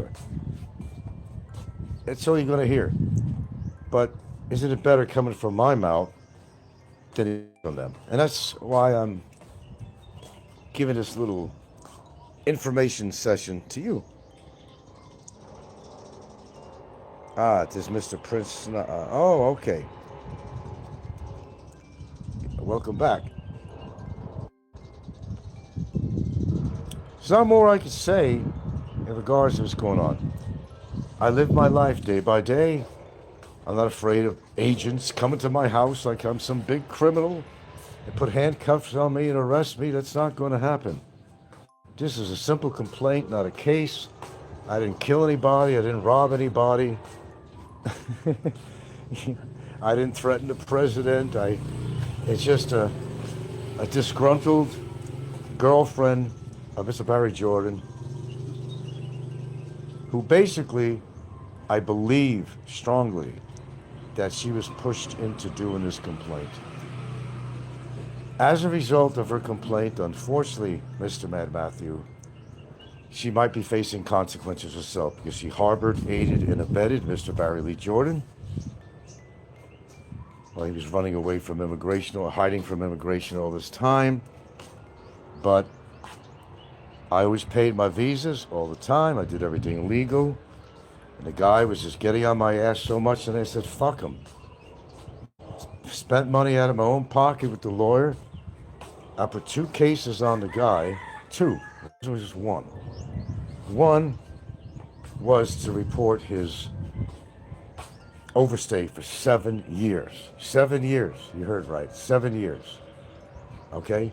Speaker 2: That's all you're going to hear. But isn't it better coming from my mouth than from them? And that's why I'm giving this little information session to you. This Mr. Prince. Oh, okay. Welcome back. There's not more I can say in regards to what's going on. I live my life day by day. I'm not afraid of agents coming to my house like I'm some big criminal and put handcuffs on me and arrest me. That's not going to happen. This is a simple complaint, not a case. I didn't kill anybody. I didn't rob anybody. I didn't threaten the president. It's just a disgruntled girlfriend of Mr. Barry Jordan, who basically, I believe strongly, that she was pushed into doing this complaint. As a result of her complaint, unfortunately, Mr. Mad Matthew, she might be facing consequences herself because she harbored, aided, and abetted Mr. Barry Lee Jordan while he was running away from immigration or hiding from immigration all this time. But I always paid my visas all the time. I did everything legal. And the guy was just getting on my ass so much, and I said, fuck him. Spent money out of my own pocket with the lawyer. I put 2 cases on the guy. 2. It was just one. One was to report his overstayed for 7 years. 7 years. You heard right. 7 years. Okay?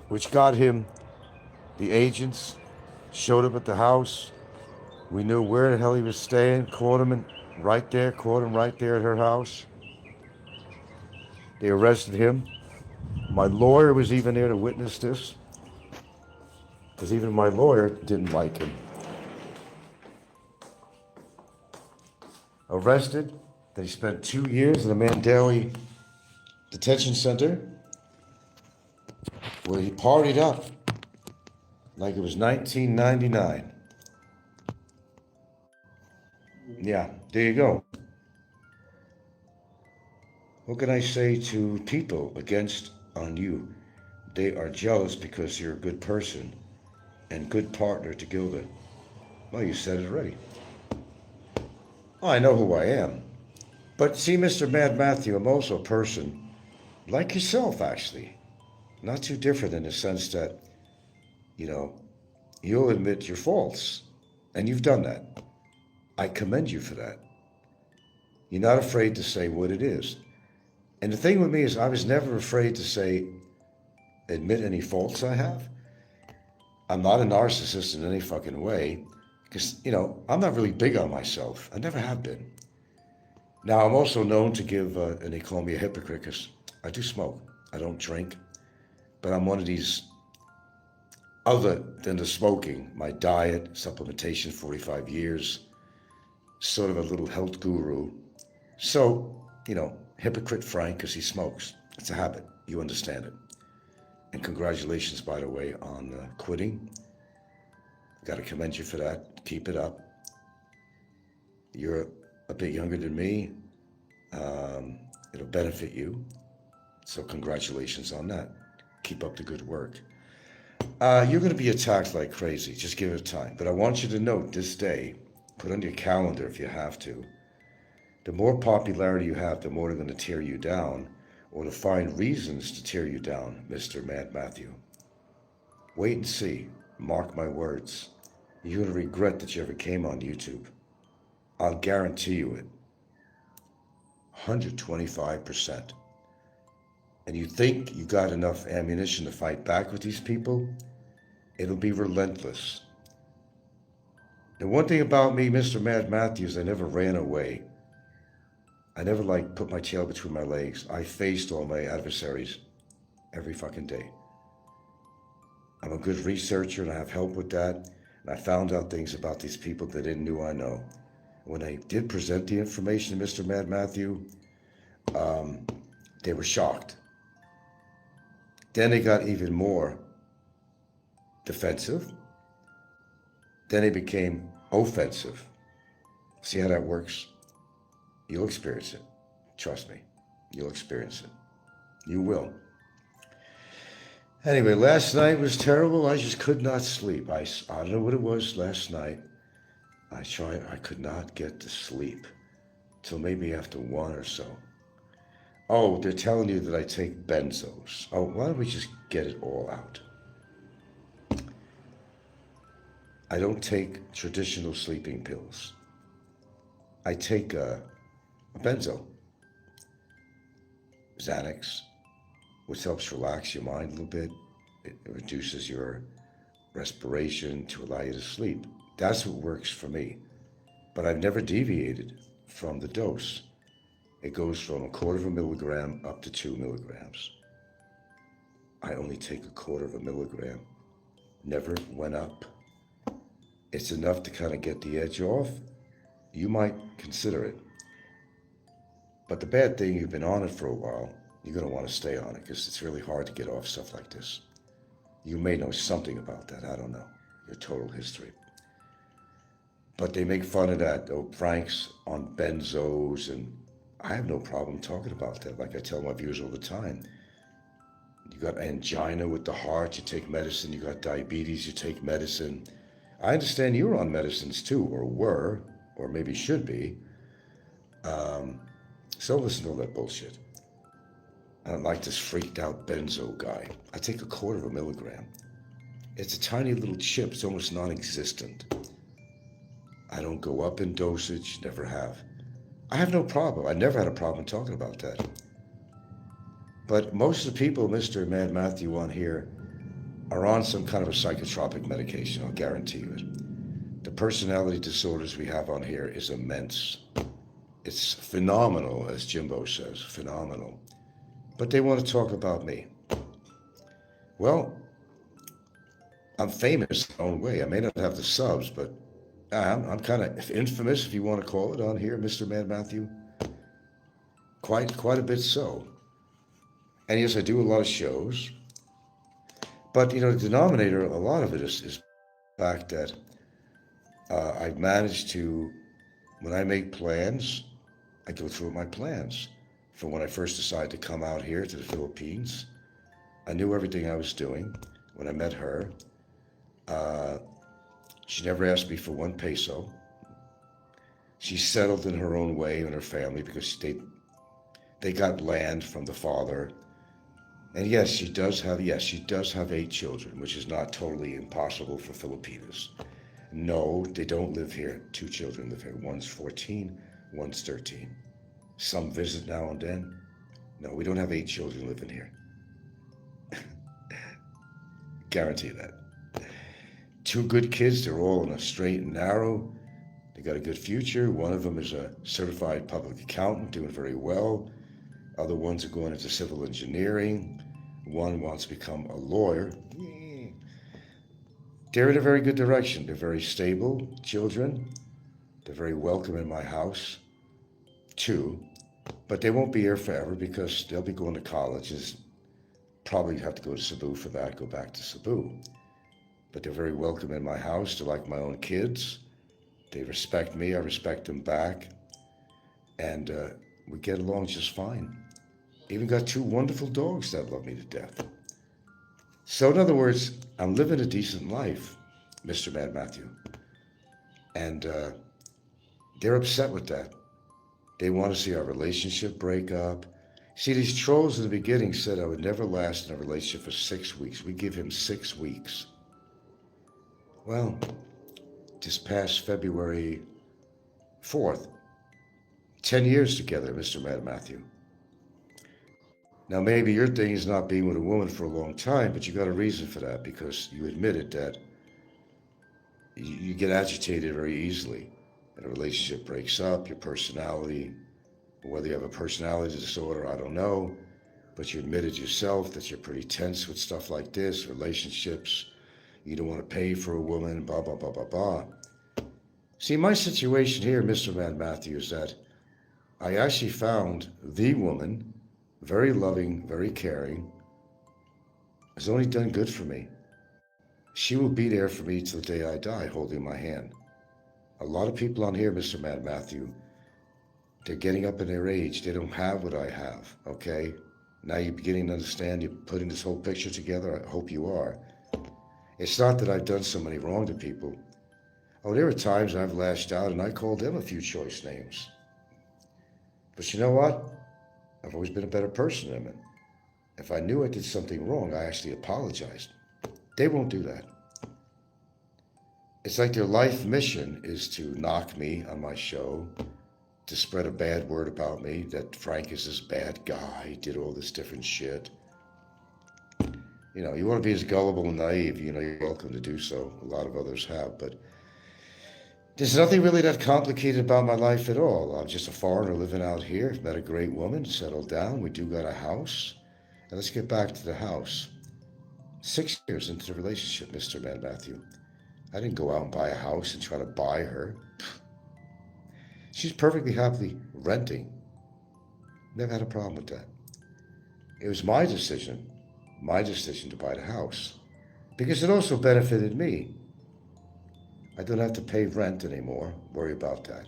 Speaker 2: Which got him the agents, showed up at the house. We knew where the hell he was staying, caught him right there, caught him right there at her house. They arrested him. My lawyer was even there to witness this, because even my lawyer didn't like him. Arrested. They spent 2 years in the Mandalay detention center, where he partied up like it was 1999. Yeah, there you go. What can I say to people against on you? They are jealous because you're a good person and good partner to Gilda. Well, you said it already. Oh, I know who I am. But see, Mr. Mad Matthew, I'm also a person like yourself, actually. Not too different in the sense that, you'll admit your faults. And you've done that. I commend you for that. You're not afraid to say what it is. And the thing with me is I was never afraid to admit any faults I have. I'm not a narcissist in any fucking way. Because, I'm not really big on myself. I never have been. Now, I'm also known to give, and they call me a hypocrite because I do smoke. I don't drink. But I'm one of these, other than the smoking, my diet, supplementation, 45 years, sort of a little health guru. So, hypocrite Frank because he smokes. It's a habit. You understand it. And congratulations, by the way, on quitting. Got to commend you for that. Keep it up. You're a bit younger than me. It'll benefit you. So congratulations on that. Keep up the good work. You're going to be attacked like crazy. Just give it time. But I want you to note this day, put on your calendar if you have to, the more popularity you have, the more they're going to tear you down or to find reasons to tear you down, Mr. Mad Matthew. Wait and see. Mark my words. You're going to regret that you ever came on YouTube. I'll guarantee you it. 125%. And you think you got enough ammunition to fight back with these people? It'll be relentless. The one thing about me, Mr. Mad Matthews, I never ran away. I never put my tail between my legs. I faced all my adversaries every fucking day. I'm a good researcher and I have help with that. And I found out things about these people that they didn't know I know. When I did present the information to Mr. Mad Matthew, they were shocked. Then they got even more defensive. Then they became offensive. See how that works? You'll experience it. Trust me. You'll experience it. You will. Anyway, last night was terrible. I just could not sleep. I don't know what it was last night. I could not get to sleep till maybe after 1 or so. Oh, they're telling you that I take benzos. Oh, why don't we just get it all out? I don't take traditional sleeping pills. I take a benzo, Xanax, which helps relax your mind a little bit. It reduces your respiration to allow you to sleep. That's what works for me. But I've never deviated from the dose. It goes from 1/4 milligram up to 2 milligrams. I only take 1/4 milligram. Never went up. It's enough to kind of get the edge off. You might consider it. But the bad thing, you've been on it for a while, you're going to want to stay on it because it's really hard to get off stuff like this. You may know something about that. I don't know. Your total history. But they make fun of that. Oh, Frank's on benzos, and I have no problem talking about that. Like I tell my viewers all the time. You got angina with the heart, you take medicine. You got diabetes, you take medicine. I understand you're on medicines too, or were, or maybe should be. So listen to all that bullshit. I don't like this freaked out benzo guy. I take 1/4 milligram. It's a tiny little chip. It's almost non-existent. I don't go up in dosage, never have. I have no problem. I never had a problem talking about that. But most of the people, Mr. Mad Matthew, on here are on some kind of a psychotropic medication, I'll guarantee you it. The personality disorders we have on here is immense. It's phenomenal, as Jimbo says, phenomenal. But they want to talk about me. Well, I'm famous in my own way. I may not have the subs, but I'm kind of infamous, if you want to call it, on here, Mr. Mad Matthew. Quite a bit so. And yes, I do a lot of shows. But, the denominator, a lot of it is the fact that I've managed to, when I make plans, I go through my plans. From when I first decided to come out here to the Philippines, I knew everything I was doing. When I met her, she never asked me for 1 peso. She settled in her own way and her family because they got land from the father. And yes, she does have 8 children, which is not totally impossible for Filipinos. No, they don't live here. 2 children live here. One's 14, one's 13. Some visit now and then. No, we don't have 8 children living here. Guarantee that. 2 good kids, they're all in a straight and narrow. They got a good future. One of them is a certified public accountant, doing very well. Other ones are going into civil engineering. One wants to become a lawyer. They're in a very good direction. They're very stable children. They're very welcome in my house, too. But they won't be here forever because they'll be going to colleges. Probably have to go to Cebu for that, go back to Cebu. But they're very welcome in my house. They're like my own kids. They respect me. I respect them back. And we get along just fine. Even got 2 wonderful dogs that love me to death. So in other words, I'm living a decent life, Mr. Mad Matthew. And they're upset with that. They want to see our relationship break up. See, these trolls in the beginning said I would never last in a relationship for 6 weeks. We give him 6 weeks. Well, this past February 4th, 10 years together, Mr. Mad Matthew. Now, maybe your thing is not being with a woman for a long time, but you got a reason for that because you admitted that you get agitated very easily and a relationship breaks up, your personality, whether you have a personality disorder, I don't know, but you admitted yourself that you're pretty tense with stuff like this, relationships, you don't want to pay for a woman, blah, blah, blah, blah, blah. See, my situation here, Mr. Mad Matthew, is that I actually found the woman, very loving, very caring, has only done good for me. She will be there for me till the day I die, holding my hand. A lot of people on here, Mr. Mad Matthew, they're getting up in their age. They don't have what I have, okay? Now you're beginning to understand. You're putting this whole picture together. I hope you are. It's not that I've done so many wrong to people. Oh, there are times I've lashed out and I called them a few choice names. But you know what? I've always been a better person than them. If I knew I did something wrong, I actually apologized. They won't do that. It's like their life mission is to knock me on my show, to spread a bad word about me, that Frank is this bad guy, did all this different shit. You know, you want to be as gullible and naive, you're welcome to do so. A lot of others have, but there's nothing really that complicated about my life at all. I'm just a foreigner living out here, met a great woman, settled down. We do got a house. And let's get back to the house. 6 years into the relationship, Mr. Mad Matthew. I didn't go out and buy a house and try to buy her. She's perfectly happily renting. Never had a problem with that. It was my decision to buy the house. Because it also benefited me. I don't have to pay rent anymore, worry about that.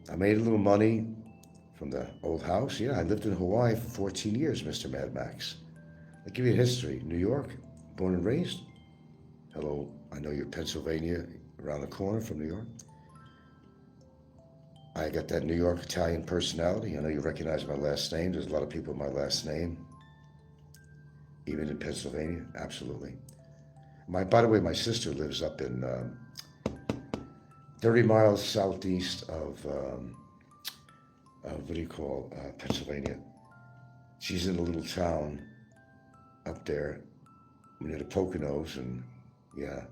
Speaker 2: I made a little money from the old house. Yeah, I lived in Hawaii for 14 years, Mr. Mad Max. I'll give you a history. New York, born and raised. Hello, I know you're Pennsylvania, around the corner from New York. I got that New York Italian personality. I know you recognize my last name. There's a lot of people with my last name. Even in Pennsylvania, absolutely. By the way, my sister lives up in 30 miles southeast of what do you call Pennsylvania. She's in a little town up there near the Poconos, and yeah.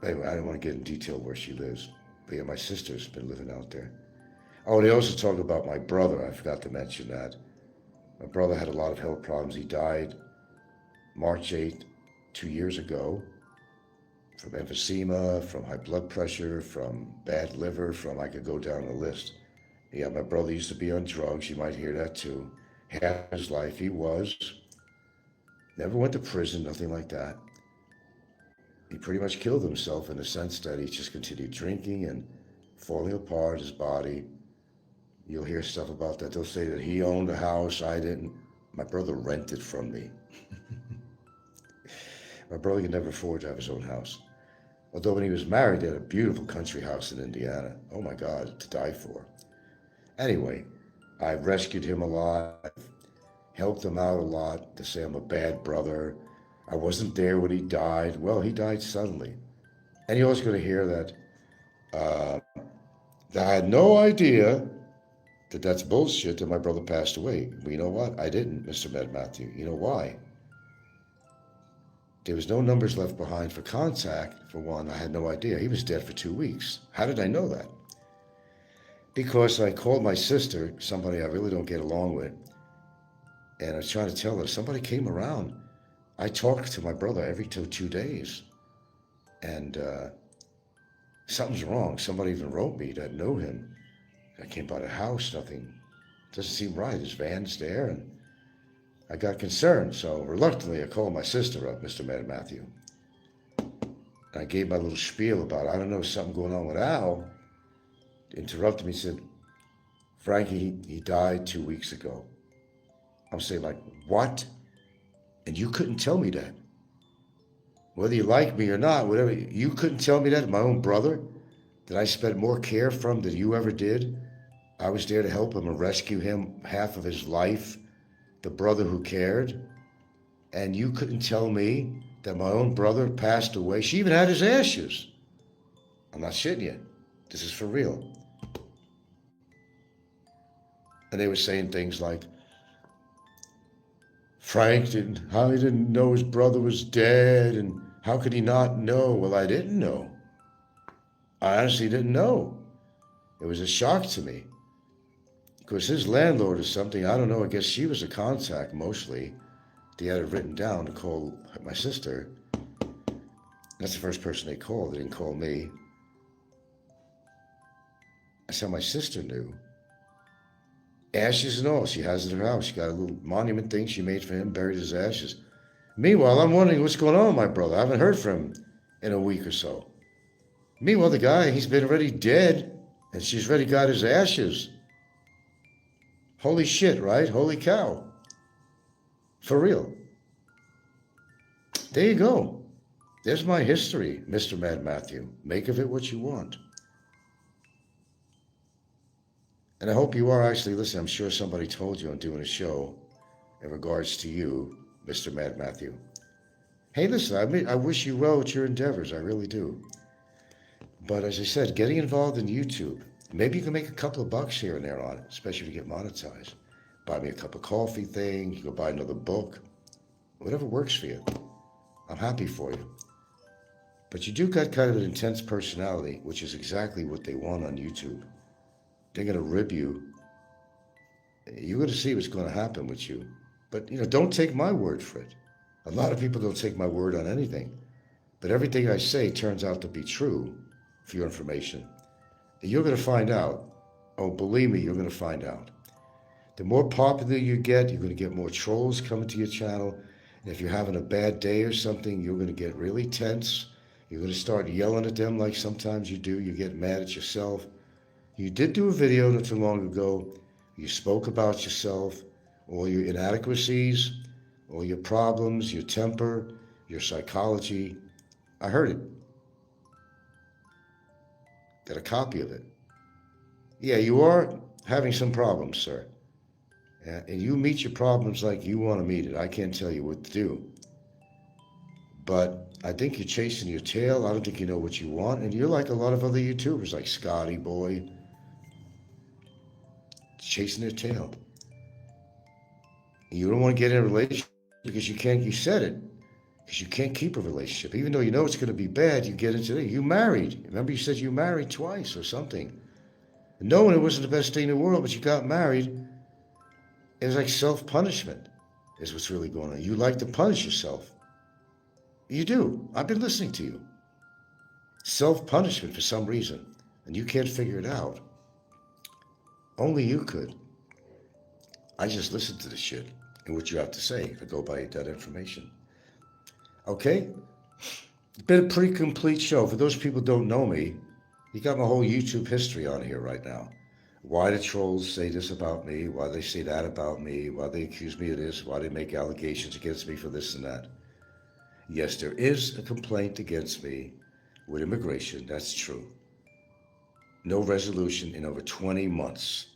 Speaker 2: Anyway, I don't want to get in detail where she lives, but yeah, my sister's been living out there. Oh, they also talk about my brother. I forgot to mention that. My brother had a lot of health problems. He died March 8th, 2 years ago, from emphysema, from high blood pressure, from bad liver, from I could go down the list. Yeah, my brother used to be on drugs. You might hear that too. Half his life he was. Never went to prison, nothing like that. He pretty much killed himself in the sense that he just continued drinking and falling apart, his body. You'll hear stuff about that. They'll say that he owned a house, I didn't. My brother rented from me. My brother could never afford to have his own house. Although when he was married, they had a beautiful country house in Indiana. Oh my God, to die for. Anyway, I rescued him a lot, helped him out a lot. To say I'm a bad brother. I wasn't there when he died. Well, he died suddenly. And you're also going to hear that I had no idea that that's bullshit that my brother passed away. Well, you know what? I didn't, Mr. Med Matthew. You know why? There was no numbers left behind for contact, for one. I had no idea. He was dead for 2 weeks. How did I know that? Because I called my sister, somebody I really don't get along with, and I was trying to tell her, somebody came around. I talked to my brother every 2 days, and something's wrong. Somebody even wrote me that knew him. I came by the house, nothing doesn't seem right. His van's there, and I got concerned. So reluctantly, I called my sister up, Mr. Mad Matthew. I gave my little spiel about, I don't know, something going on with Al. Interrupted me, said, Frankie, he died 2 weeks ago. I'm saying, like, what? And you couldn't tell me that. Whether you like me or not, whatever, you couldn't tell me that, my own brother, that I spent more care from than you ever did. I was there to help him and rescue him half of his life, the brother who cared. And you couldn't tell me that my own brother passed away. She even had his ashes. I'm not shitting you. This is for real. And they were saying things like, how he didn't know his brother was dead, and how could he not know? Well, I didn't know. I honestly didn't know. It was a shock to me. Because his landlord or something, I don't know, I guess she was a contact mostly. They had it written down to call my sister. That's the first person they called. They didn't call me. That's how my sister knew. Ashes and all, she has in her house. She got a little monument thing she made for him, buried his ashes. Meanwhile, I'm wondering what's going on with my brother. I haven't heard from him in a week or so. Meanwhile, the guy, he's been already dead, and she's already got his ashes. Holy shit, right? Holy cow. For real. There you go. There's my history, Mr. Mad Matthew. Make of it what you want. And I hope you are actually listening. I'm sure somebody told you I'm doing a show in regards to you, Mr. Mad Matthew. Hey, listen, I wish you well with your endeavors. I really do. But as I said, getting involved in YouTube, maybe you can make a couple of bucks here and there on it, especially if you get monetized. Buy me a cup of coffee thing, you go buy another book, whatever works for you. I'm happy for you. But you do got kind of an intense personality, which is exactly what they want on YouTube. They're going to rib you. You're going to see what's going to happen with you. But, don't take my word for it. A lot of people don't take my word on anything. But everything I say turns out to be true, for your information. And you're going to find out. Oh, believe me, you're going to find out. The more popular you get, you're going to get more trolls coming to your channel. And if you're having a bad day or something, you're going to get really tense. You're going to start yelling at them like sometimes you do. You get mad at yourself. You did do a video not too long ago. You spoke about yourself, all your inadequacies, all your problems, your temper, your psychology. I heard it. Got a copy of it. Yeah, you are having some problems, sir. And you meet your problems like you want to meet it. I can't tell you what to do. But I think you're chasing your tail. I don't think you know what you want. And you're like a lot of other YouTubers, like Scotty Boy, chasing their tail. You don't want to get in a relationship because you can't, you said it, because you can't keep a relationship. Even though you know it's going to be bad, you get into it. You married. Remember you said you married twice or something. Knowing it wasn't the best thing in the world, but you got married. It was like self-punishment is what's really going on. You like to punish yourself. You do. I've been listening to you. Self-punishment for some reason. And you can't figure it out. Only you could. I just listen to the shit and what you have to say. I go by that information. Okay? It's been a pretty complete show. For those people who don't know me, you got my whole YouTube history on here right now. Why the trolls say this about me, why they say that about me, why they accuse me of this, why they make allegations against me for this and that. Yes, there is a complaint against me with immigration. That's true. No resolution in over 20 months.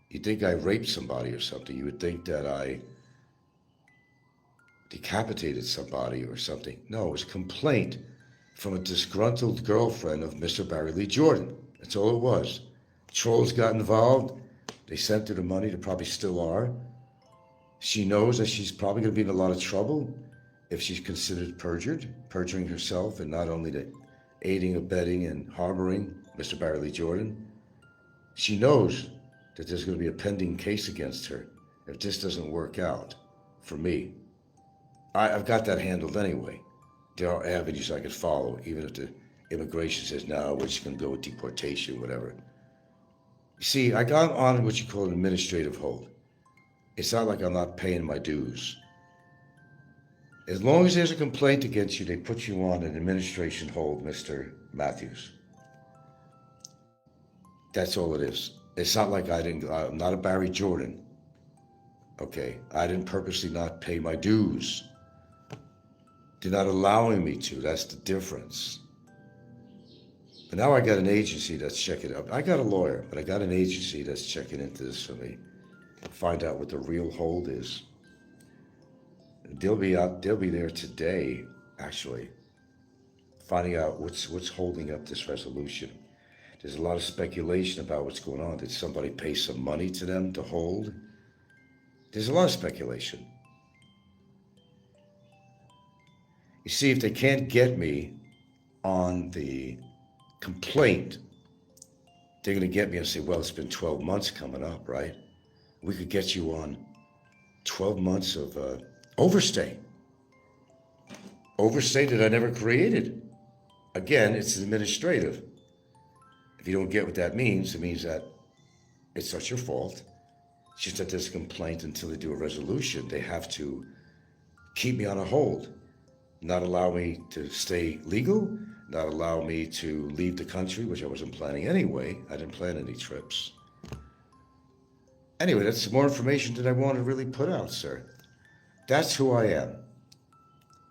Speaker 2: You think I raped somebody or something. You would think that I decapitated somebody or something. No, it was a complaint from a disgruntled girlfriend of Mr. Barry Lee Jordan. That's all it was. Trolls got involved. They sent her the money. They probably still are. She knows that she's probably going to be in a lot of trouble if she's considered perjuring herself, and not only the aiding, abetting, and harboring Mr. Barry Lee Jordan. She knows that there's going to be a pending case against her if this doesn't work out for me. I've got that handled anyway. There are avenues I could follow, even if the immigration says, no, we're just going to go with deportation, whatever. You see, I got on what you call an administrative hold. It's not like I'm not paying my dues. As long as there's a complaint against you, they put you on an administration hold, Mr. Matthews. That's all it is. It's not like I'm not a Barry Jordan. Okay, I didn't purposely not pay my dues. They're not allowing me to. That's the difference. But now I got an agency that's checking it up. I got a lawyer, but I got an agency that's checking into this for me. Find out what the real hold is. They'll be there today, actually, finding out what's holding up this resolution. There's a lot of speculation about what's going on. Did somebody pay some money to them to hold? There's a lot of speculation. You see, if they can't get me on the complaint, they're going to get me and say, well, it's been 12 months coming up, right? We could get you on 12 months of overstay. Overstay that I never created. Again, it's administrative. If you don't get what that means, it means that it's not your fault. It's just that there's a complaint until they do a resolution. They have to keep me on a hold, not allow me to stay legal, not allow me to leave the country, which I wasn't planning anyway. I didn't plan any trips. Anyway, that's more information that I want to really put out, sir. That's who I am.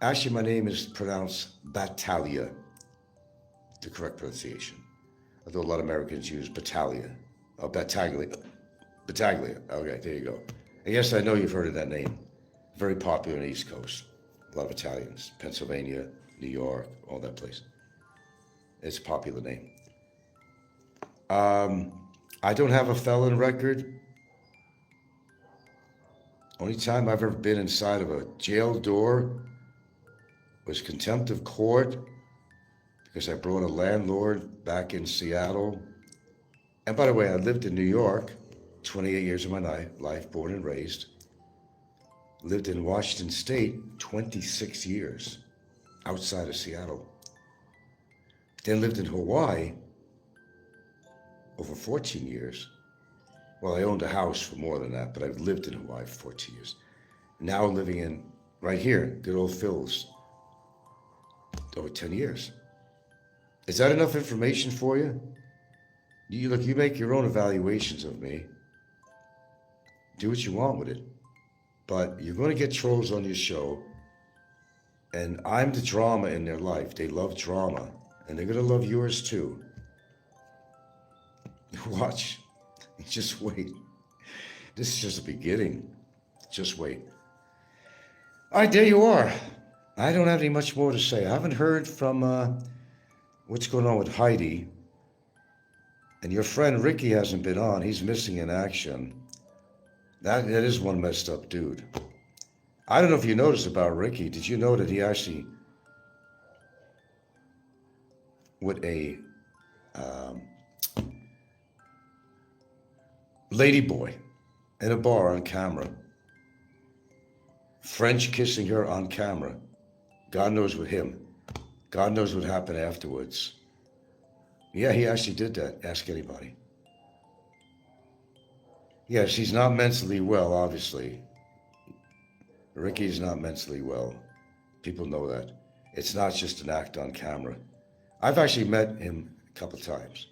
Speaker 2: Actually, my name is pronounced Battaglia, the correct pronunciation. Although a lot of Americans use Battaglia. Oh, Battaglia. Battaglia. Okay, there you go. And yes, I know you've heard of that name. Very popular on the East Coast. A lot of Italians. Pennsylvania, New York, all that place. It's a popular name. I don't have a felon record. Only time I've ever been inside of a jail door was contempt of court because I brought a landlord back in Seattle. And by the way, I lived in New York 28 years of my life, born and raised. Lived in Washington State 26 years outside of Seattle. Then lived in Hawaii over 14 years. Well, I owned a house for more than that, but I've lived in Hawaii for 14 years. Now living in, right here, good old Phil's, over 10 years. Is that enough information for you? Look, you make your own evaluations of me. Do what you want with it. But you're going to get trolls on your show, and I'm the drama in their life. They love drama, and they're going to love yours too. Watch. Just wait. This is just the beginning. Just wait. All right, there you are. I don't have any much more to say. I haven't heard from what's going on with Heidi. And your friend Ricky hasn't been on. He's missing in action. That is one messed up dude. I don't know if you noticed about Ricky. Did you know that he actually, with a lady boy in a bar on camera, French kissing her on camera. God knows with him. God knows what happened afterwards. Yeah, he actually did that. Ask anybody. Yes, he's not mentally well, obviously. Ricky's not mentally well. People know that. It's not just an act on camera. I've actually met him a couple times.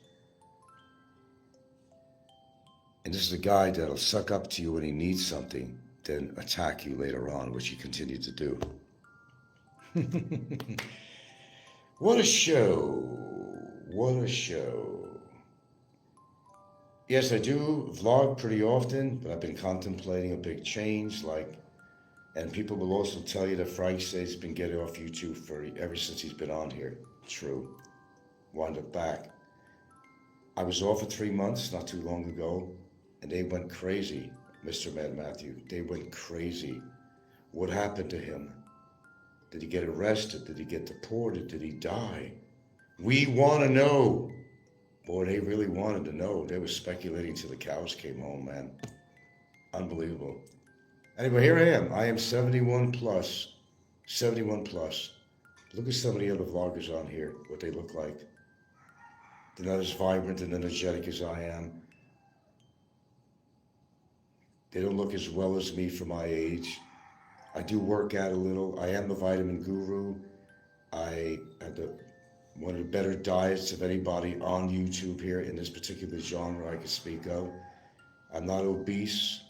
Speaker 2: And this is a guy that'll suck up to you when he needs something, then attack you later on, which he continued to do. What a show. What a show. Yes, I do vlog pretty often, but I've been contemplating a big change, and people will also tell you that Frank says he's been getting off YouTube ever since he's been on here. True. Wound up back. I was off for 3 months not too long ago, and they went crazy, Mr. Mad Matthew. They went crazy. What happened to him? Did he get arrested? Did he get deported? Did he die? We want to know. Boy, they really wanted to know. They were speculating till the cows came home, man. Unbelievable. Anyway, here I am. I am 71 plus. 71 plus. Look at some of the other vloggers on here, what they look like. They're not as vibrant and energetic as I am. They don't look as well as me for my age. I do work out a little. I am the vitamin guru. I had one of the better diets of anybody on YouTube here in this particular genre I can speak of. I'm not obese,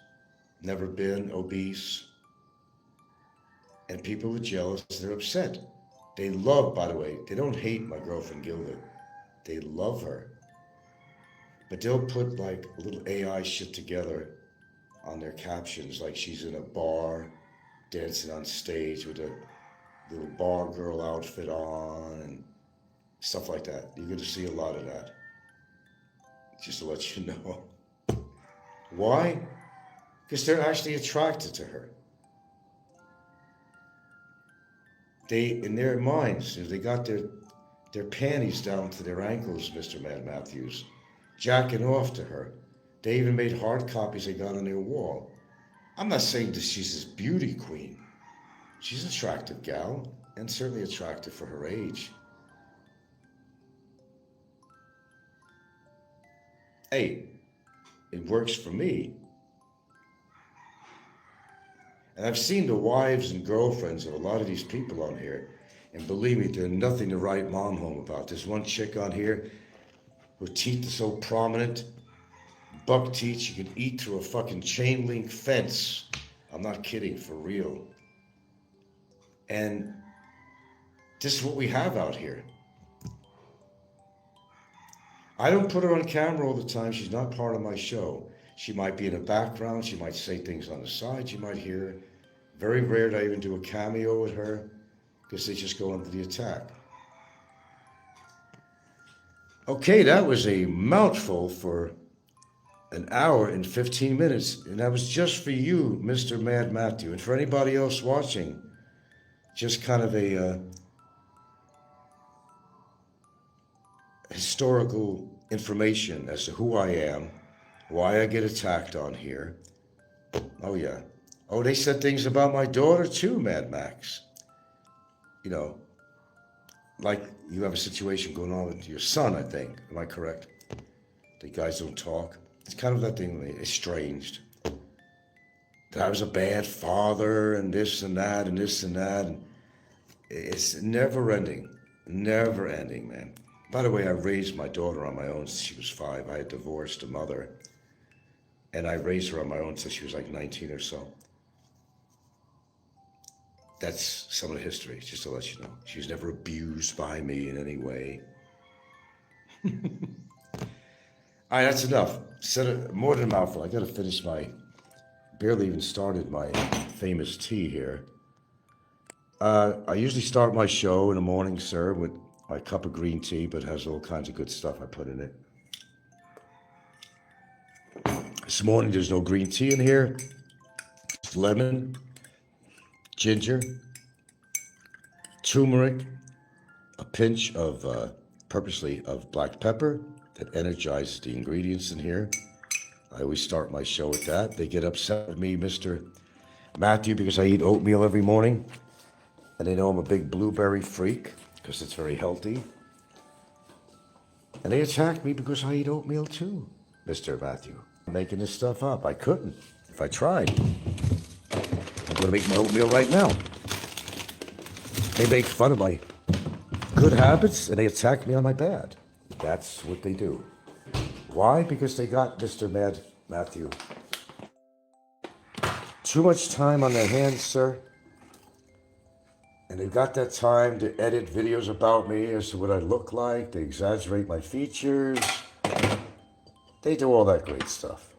Speaker 2: never been obese. And people are jealous, they're upset. They love, by the way, they don't hate my girlfriend Gilda. They love her. But they'll put like a little AI shit together on their captions, like she's in a bar dancing on stage with a little bar girl outfit on and stuff like that. You're going to see a lot of that. Just to let you know. Why? Because they're actually attracted to her. They, in their minds, they got their panties down to their ankles, Mr. Mad Matthews, jacking off to her. They even made hard copies they got on their wall. I'm not saying that she's this beauty queen. She's an attractive gal, and certainly attractive for her age. Hey, it works for me. And I've seen the wives and girlfriends of a lot of these people on here, and believe me, they're nothing to write mom home about. There's one chick on here, her teeth are so prominent, buck teeth, she could eat through a fucking chain link fence. I'm not kidding, for real. And this is what we have out here. I don't put her on camera all the time. She's not part of my show. She might be in the background. She might say things on the side. You might hear her. Very rare that I even do a cameo with her because they just go into the attack. Okay, that was a mouthful for an hour and 15 minutes. And that was just for you, Mr. Mad Matthew. And for anybody else watching, just kind of a historical information as to who I am, why I get attacked on here. Oh, yeah. Oh, they said things about my daughter too, Mad Max. You know, like you have a situation going on with your son, I think. Am I correct? The guys don't talk. It's kind of that thing, estranged. That I was a bad father and this and that and this and that. And it's never ending, man. By the way, I raised my daughter on my own since she was 5. I had divorced a mother, and I raised her on my own since she was like 19 or so. That's some of the history, just to let you know. She was never abused by me in any way. All right, that's enough. Said it more than a mouthful. I got to finish barely even started my famous tea here. I usually start my show in the morning, sir, with my cup of green tea, but it has all kinds of good stuff I put in it. This morning, there's no green tea in here. Just lemon, ginger, turmeric, a pinch of purposely of black pepper that energizes the ingredients in here. I always start my show with that. They get upset with me, Mr. Matthew, because I eat oatmeal every morning. And they know I'm a big blueberry freak because it's very healthy. And they attack me because I eat oatmeal too, Mr. Matthew. I'm making this stuff up. I couldn't if I tried. I'm going to make my oatmeal right now. They make fun of my good habits and they attack me on my bad. That's what they do. Why? Because they got Mr. Matthew too much time on their hands, sir. And they've got that time to edit videos about me as to what I look like. They exaggerate my features. They do all that great stuff.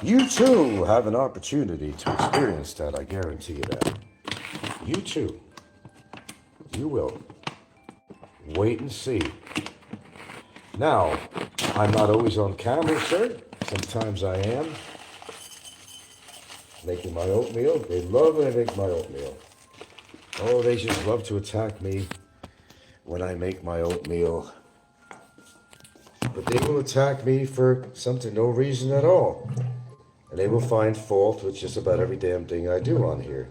Speaker 2: You too will have an opportunity to experience that, I guarantee you that. You too. You will. Wait and see. Now, I'm not always on camera, sir. Sometimes I am. Making my oatmeal. They love when I make my oatmeal. Oh, they just love to attack me when I make my oatmeal. But they will attack me for something, no reason at all. And they will find fault with just about every damn thing I do on here.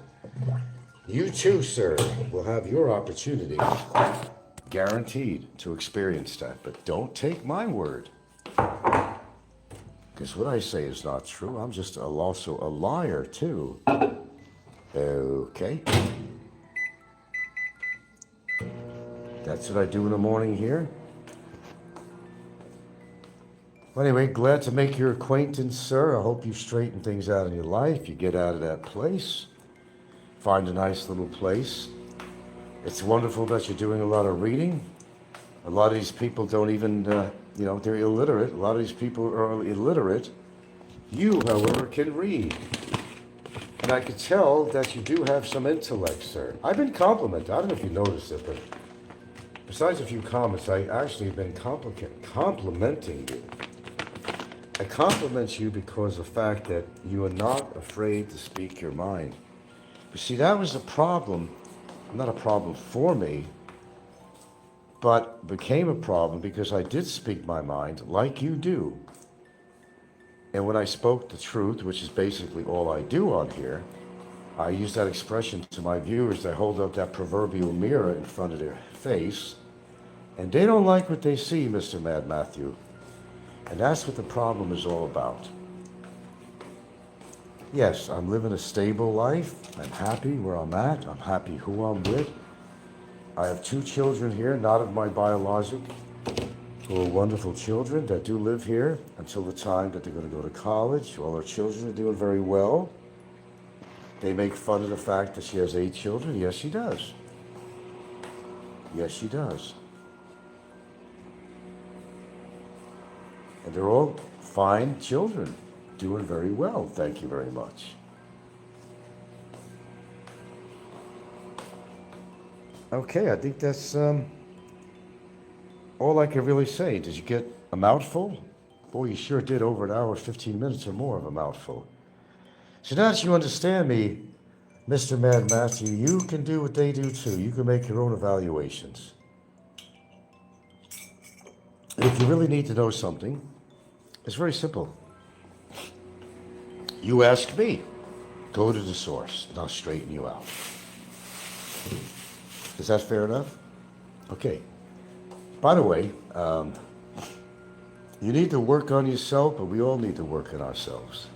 Speaker 2: You too, sir, will have your opportunity, guaranteed, to experience that. But don't take my word. Because what I say is not true. I'm just also a liar, too. Okay. That's what I do in the morning here. Well, anyway, glad to make your acquaintance, sir. I hope you straighten things out in your life. You get out of that place. Find a nice little place. It's wonderful that you're doing a lot of reading. A lot of these people don't even, they're illiterate. A lot of these people are illiterate. You, however, can read. And I could tell that you do have some intellect, sir. I've been complimented. I don't know if you noticed it, but besides a few comments, I actually have been complimenting you. I compliment you because of the fact that you are not afraid to speak your mind. You see, that was a problem, not a problem for me, but became a problem because I did speak my mind like you do. And when I spoke the truth, which is basically all I do on here, I use that expression to my viewers. They hold up that proverbial mirror in front of their face, and they don't like what they see, Mr. Mad Matthew. And that's what the problem is all about. Yes, I'm living a stable life. I'm happy where I'm at. I'm happy who I'm with. I have 2 children here, not of my biologic, who are wonderful children that do live here until the time that they're going to go to college. All our children are doing very well. They make fun of the fact that she has 8 children. Yes, she does. Yes, she does. And they're all fine children, doing very well. Thank you very much. Okay, I think that's all I can really say. Did you get a mouthful? Boy, you sure did over an hour, 15 minutes or more of a mouthful. So now that you understand me, Mr. Mad Matthew, you can do what they do too. You can make your own evaluations. And if you really need to know something, it's very simple. You ask me. Go to the source, and I'll straighten you out. Is that fair enough? Okay. By the way, you need to work on yourself, but we all need to work on ourselves.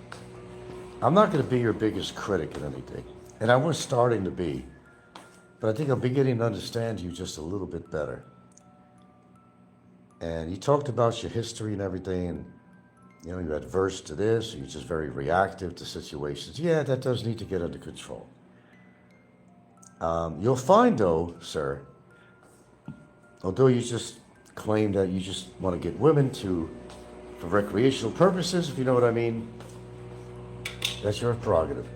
Speaker 2: I'm not going to be your biggest critic in anything, and I was starting to be, but I think I'm beginning to understand you just a little bit better. And you talked about your history and everything, and you're adverse to this, or you're just very reactive to situations. Yeah, that does need to get under control. You'll find, though, sir, although you just claim that you just want to get women for recreational purposes, if you know what I mean, that's your prerogative.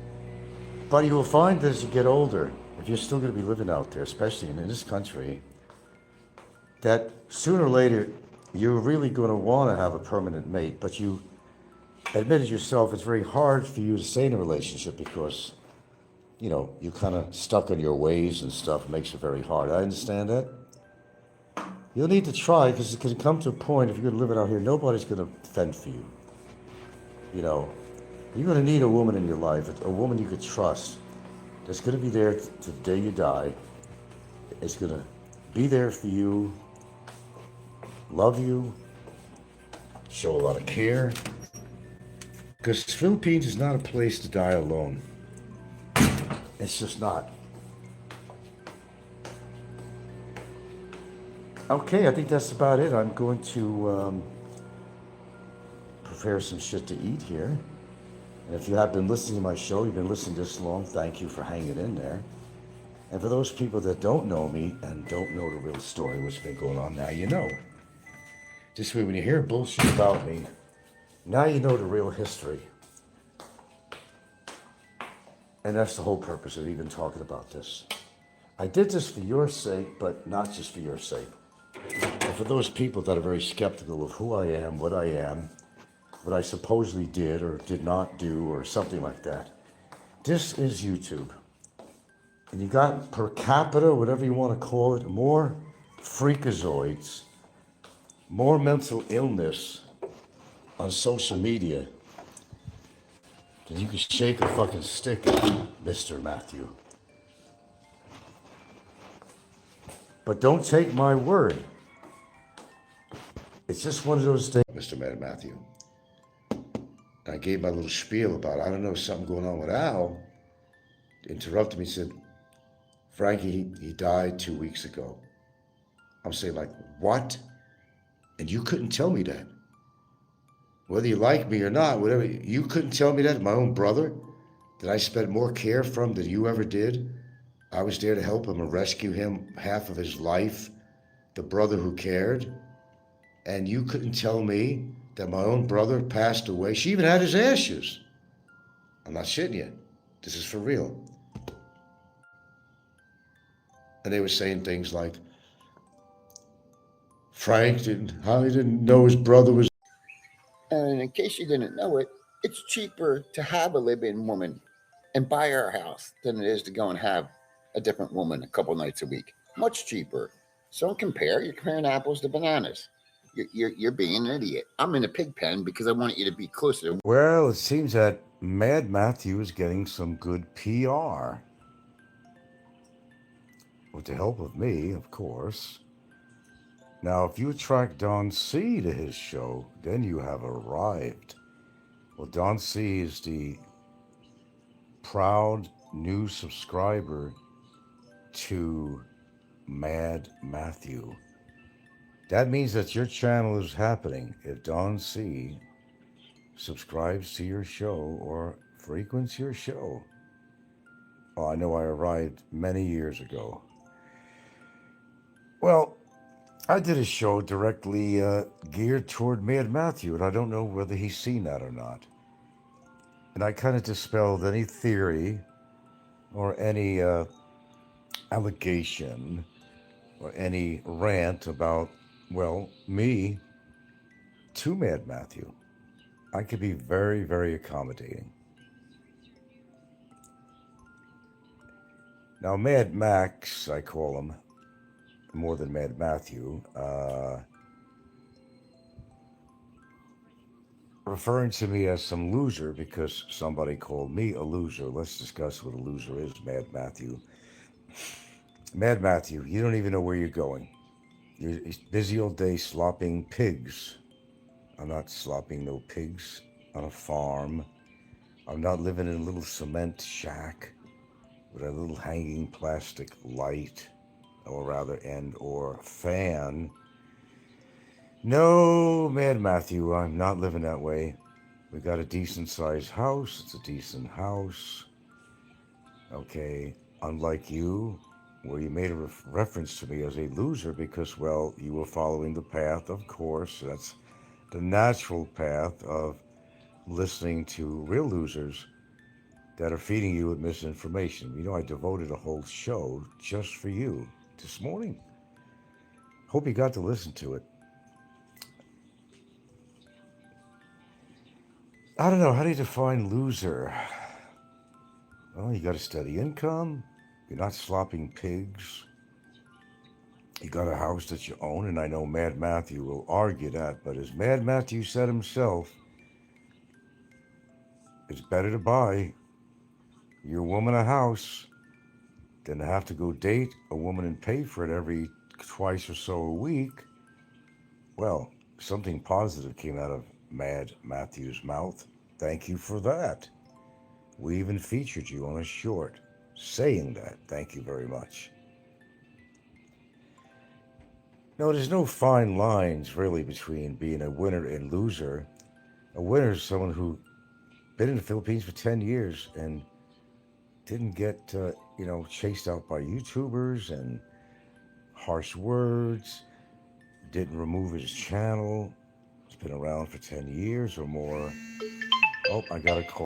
Speaker 2: But you will find that as you get older, if you're still going to be living out there, especially in this country, that sooner or later you're really going to want to have a permanent mate, but you admitted yourself it's very hard for you to stay in a relationship because, you're kind of stuck in your ways and stuff. It makes it very hard. I understand that. You'll need to try because it can come to a point, if you're going to live it out here, nobody's going to fend for you. You're going to need a woman in your life, a woman you could trust, that's going to be there to the day you die. It's going to be there for you, love you, show a lot of care. Because the Philippines is not a place to die alone. It's just not. Okay, I think that's about it. I'm going to prepare some shit to eat here. And if you have been listening to my show, you've been listening this long, thank you for hanging in there. And for those people that don't know me and don't know the real story, what's been going on, now you know. This way, when you hear bullshit about me, now you know the real history. And that's the whole purpose of even talking about this. I did this for your sake, but not just for your sake. And for those people that are very skeptical of who I am, what I supposedly did or did not do or something like that. This is YouTube. And you got per capita, whatever you want to call it, more freakazoids, more mental illness on social media than you can shake a fucking stick at, Mr. Matthew. But don't take my word. It's just one of those things, Mr. Matthew. I gave my little spiel about, I don't know, something going on with Al. Interrupted me and said, Frankie, he died 2 weeks ago. I'm saying, like, what? And you couldn't tell me that. Whether you like me or not, whatever, you couldn't tell me that, my own brother, that I spent more care from than you ever did. I was there to help him and rescue him half of his life, the brother who cared. And you couldn't tell me that my own brother passed away. She even had his ashes. I'm not shitting you. This is for real. And they were saying things like, Frank didn't know his brother was.
Speaker 4: And in case you didn't know it, it's cheaper to have a live-in woman and buy our house than it is to go and have a different woman a couple nights a week. Much cheaper. So don't compare. You're comparing apples to bananas. You're being an idiot. I'm in a pig pen because I want you to be closer.
Speaker 2: Well, it seems that Mad Matthew is getting some good PR. With the help of me, of course. Now, if you attract Don C to his show, then you have arrived. Well, Don C is the proud new subscriber to Mad Matthew. That means that your channel is happening if Don C subscribes to your show or frequents your show. Oh, I know I arrived many years ago. Well, I did a show directly geared toward Mad Matthew, and I don't know whether he's seen that or not. And I kind of dispelled any theory or any allegation or any rant about, well, me to Mad Matthew. I could be very, very accommodating. Now, Mad Max, I call him, more than Mad Matthew, referring to me as some loser because somebody called me a loser. Let's discuss what a loser is, Mad Matthew. Mad Matthew, you don't even know where you're going. You're busy all day slopping pigs. I'm not slopping no pigs on a farm. I'm not living in a little cement shack with a little hanging plastic light, or rather, and or fan. No, Mad Matthew, I'm not living that way. We got a decent sized house. It's a decent house. Okay, unlike you, where you made a reference to me as a loser because, well, you were following the path, of course. That's the natural path of listening to real losers that are feeding you with misinformation. You know, I devoted a whole show just for you this morning. Hope you got to listen to it. I don't know. How do you define loser? Well, you got a steady income. You're not slopping pigs. You got a house that you own, and I know Mad Matthew will argue that, but as Mad Matthew said himself, it's better to buy your woman a house than to have to go date a woman and pay for it every twice or so a week. Well, something positive came out of Mad Matthew's mouth. Thank you for that. We even featured you on a short saying that. Thank you very much. No, there's no fine lines really between being a winner and loser. A winner is someone who been in the Philippines for 10 years and didn't get, chased out by YouTubers and harsh words, didn't remove his channel. It's been around for 10 years or more. Oh, I got a call.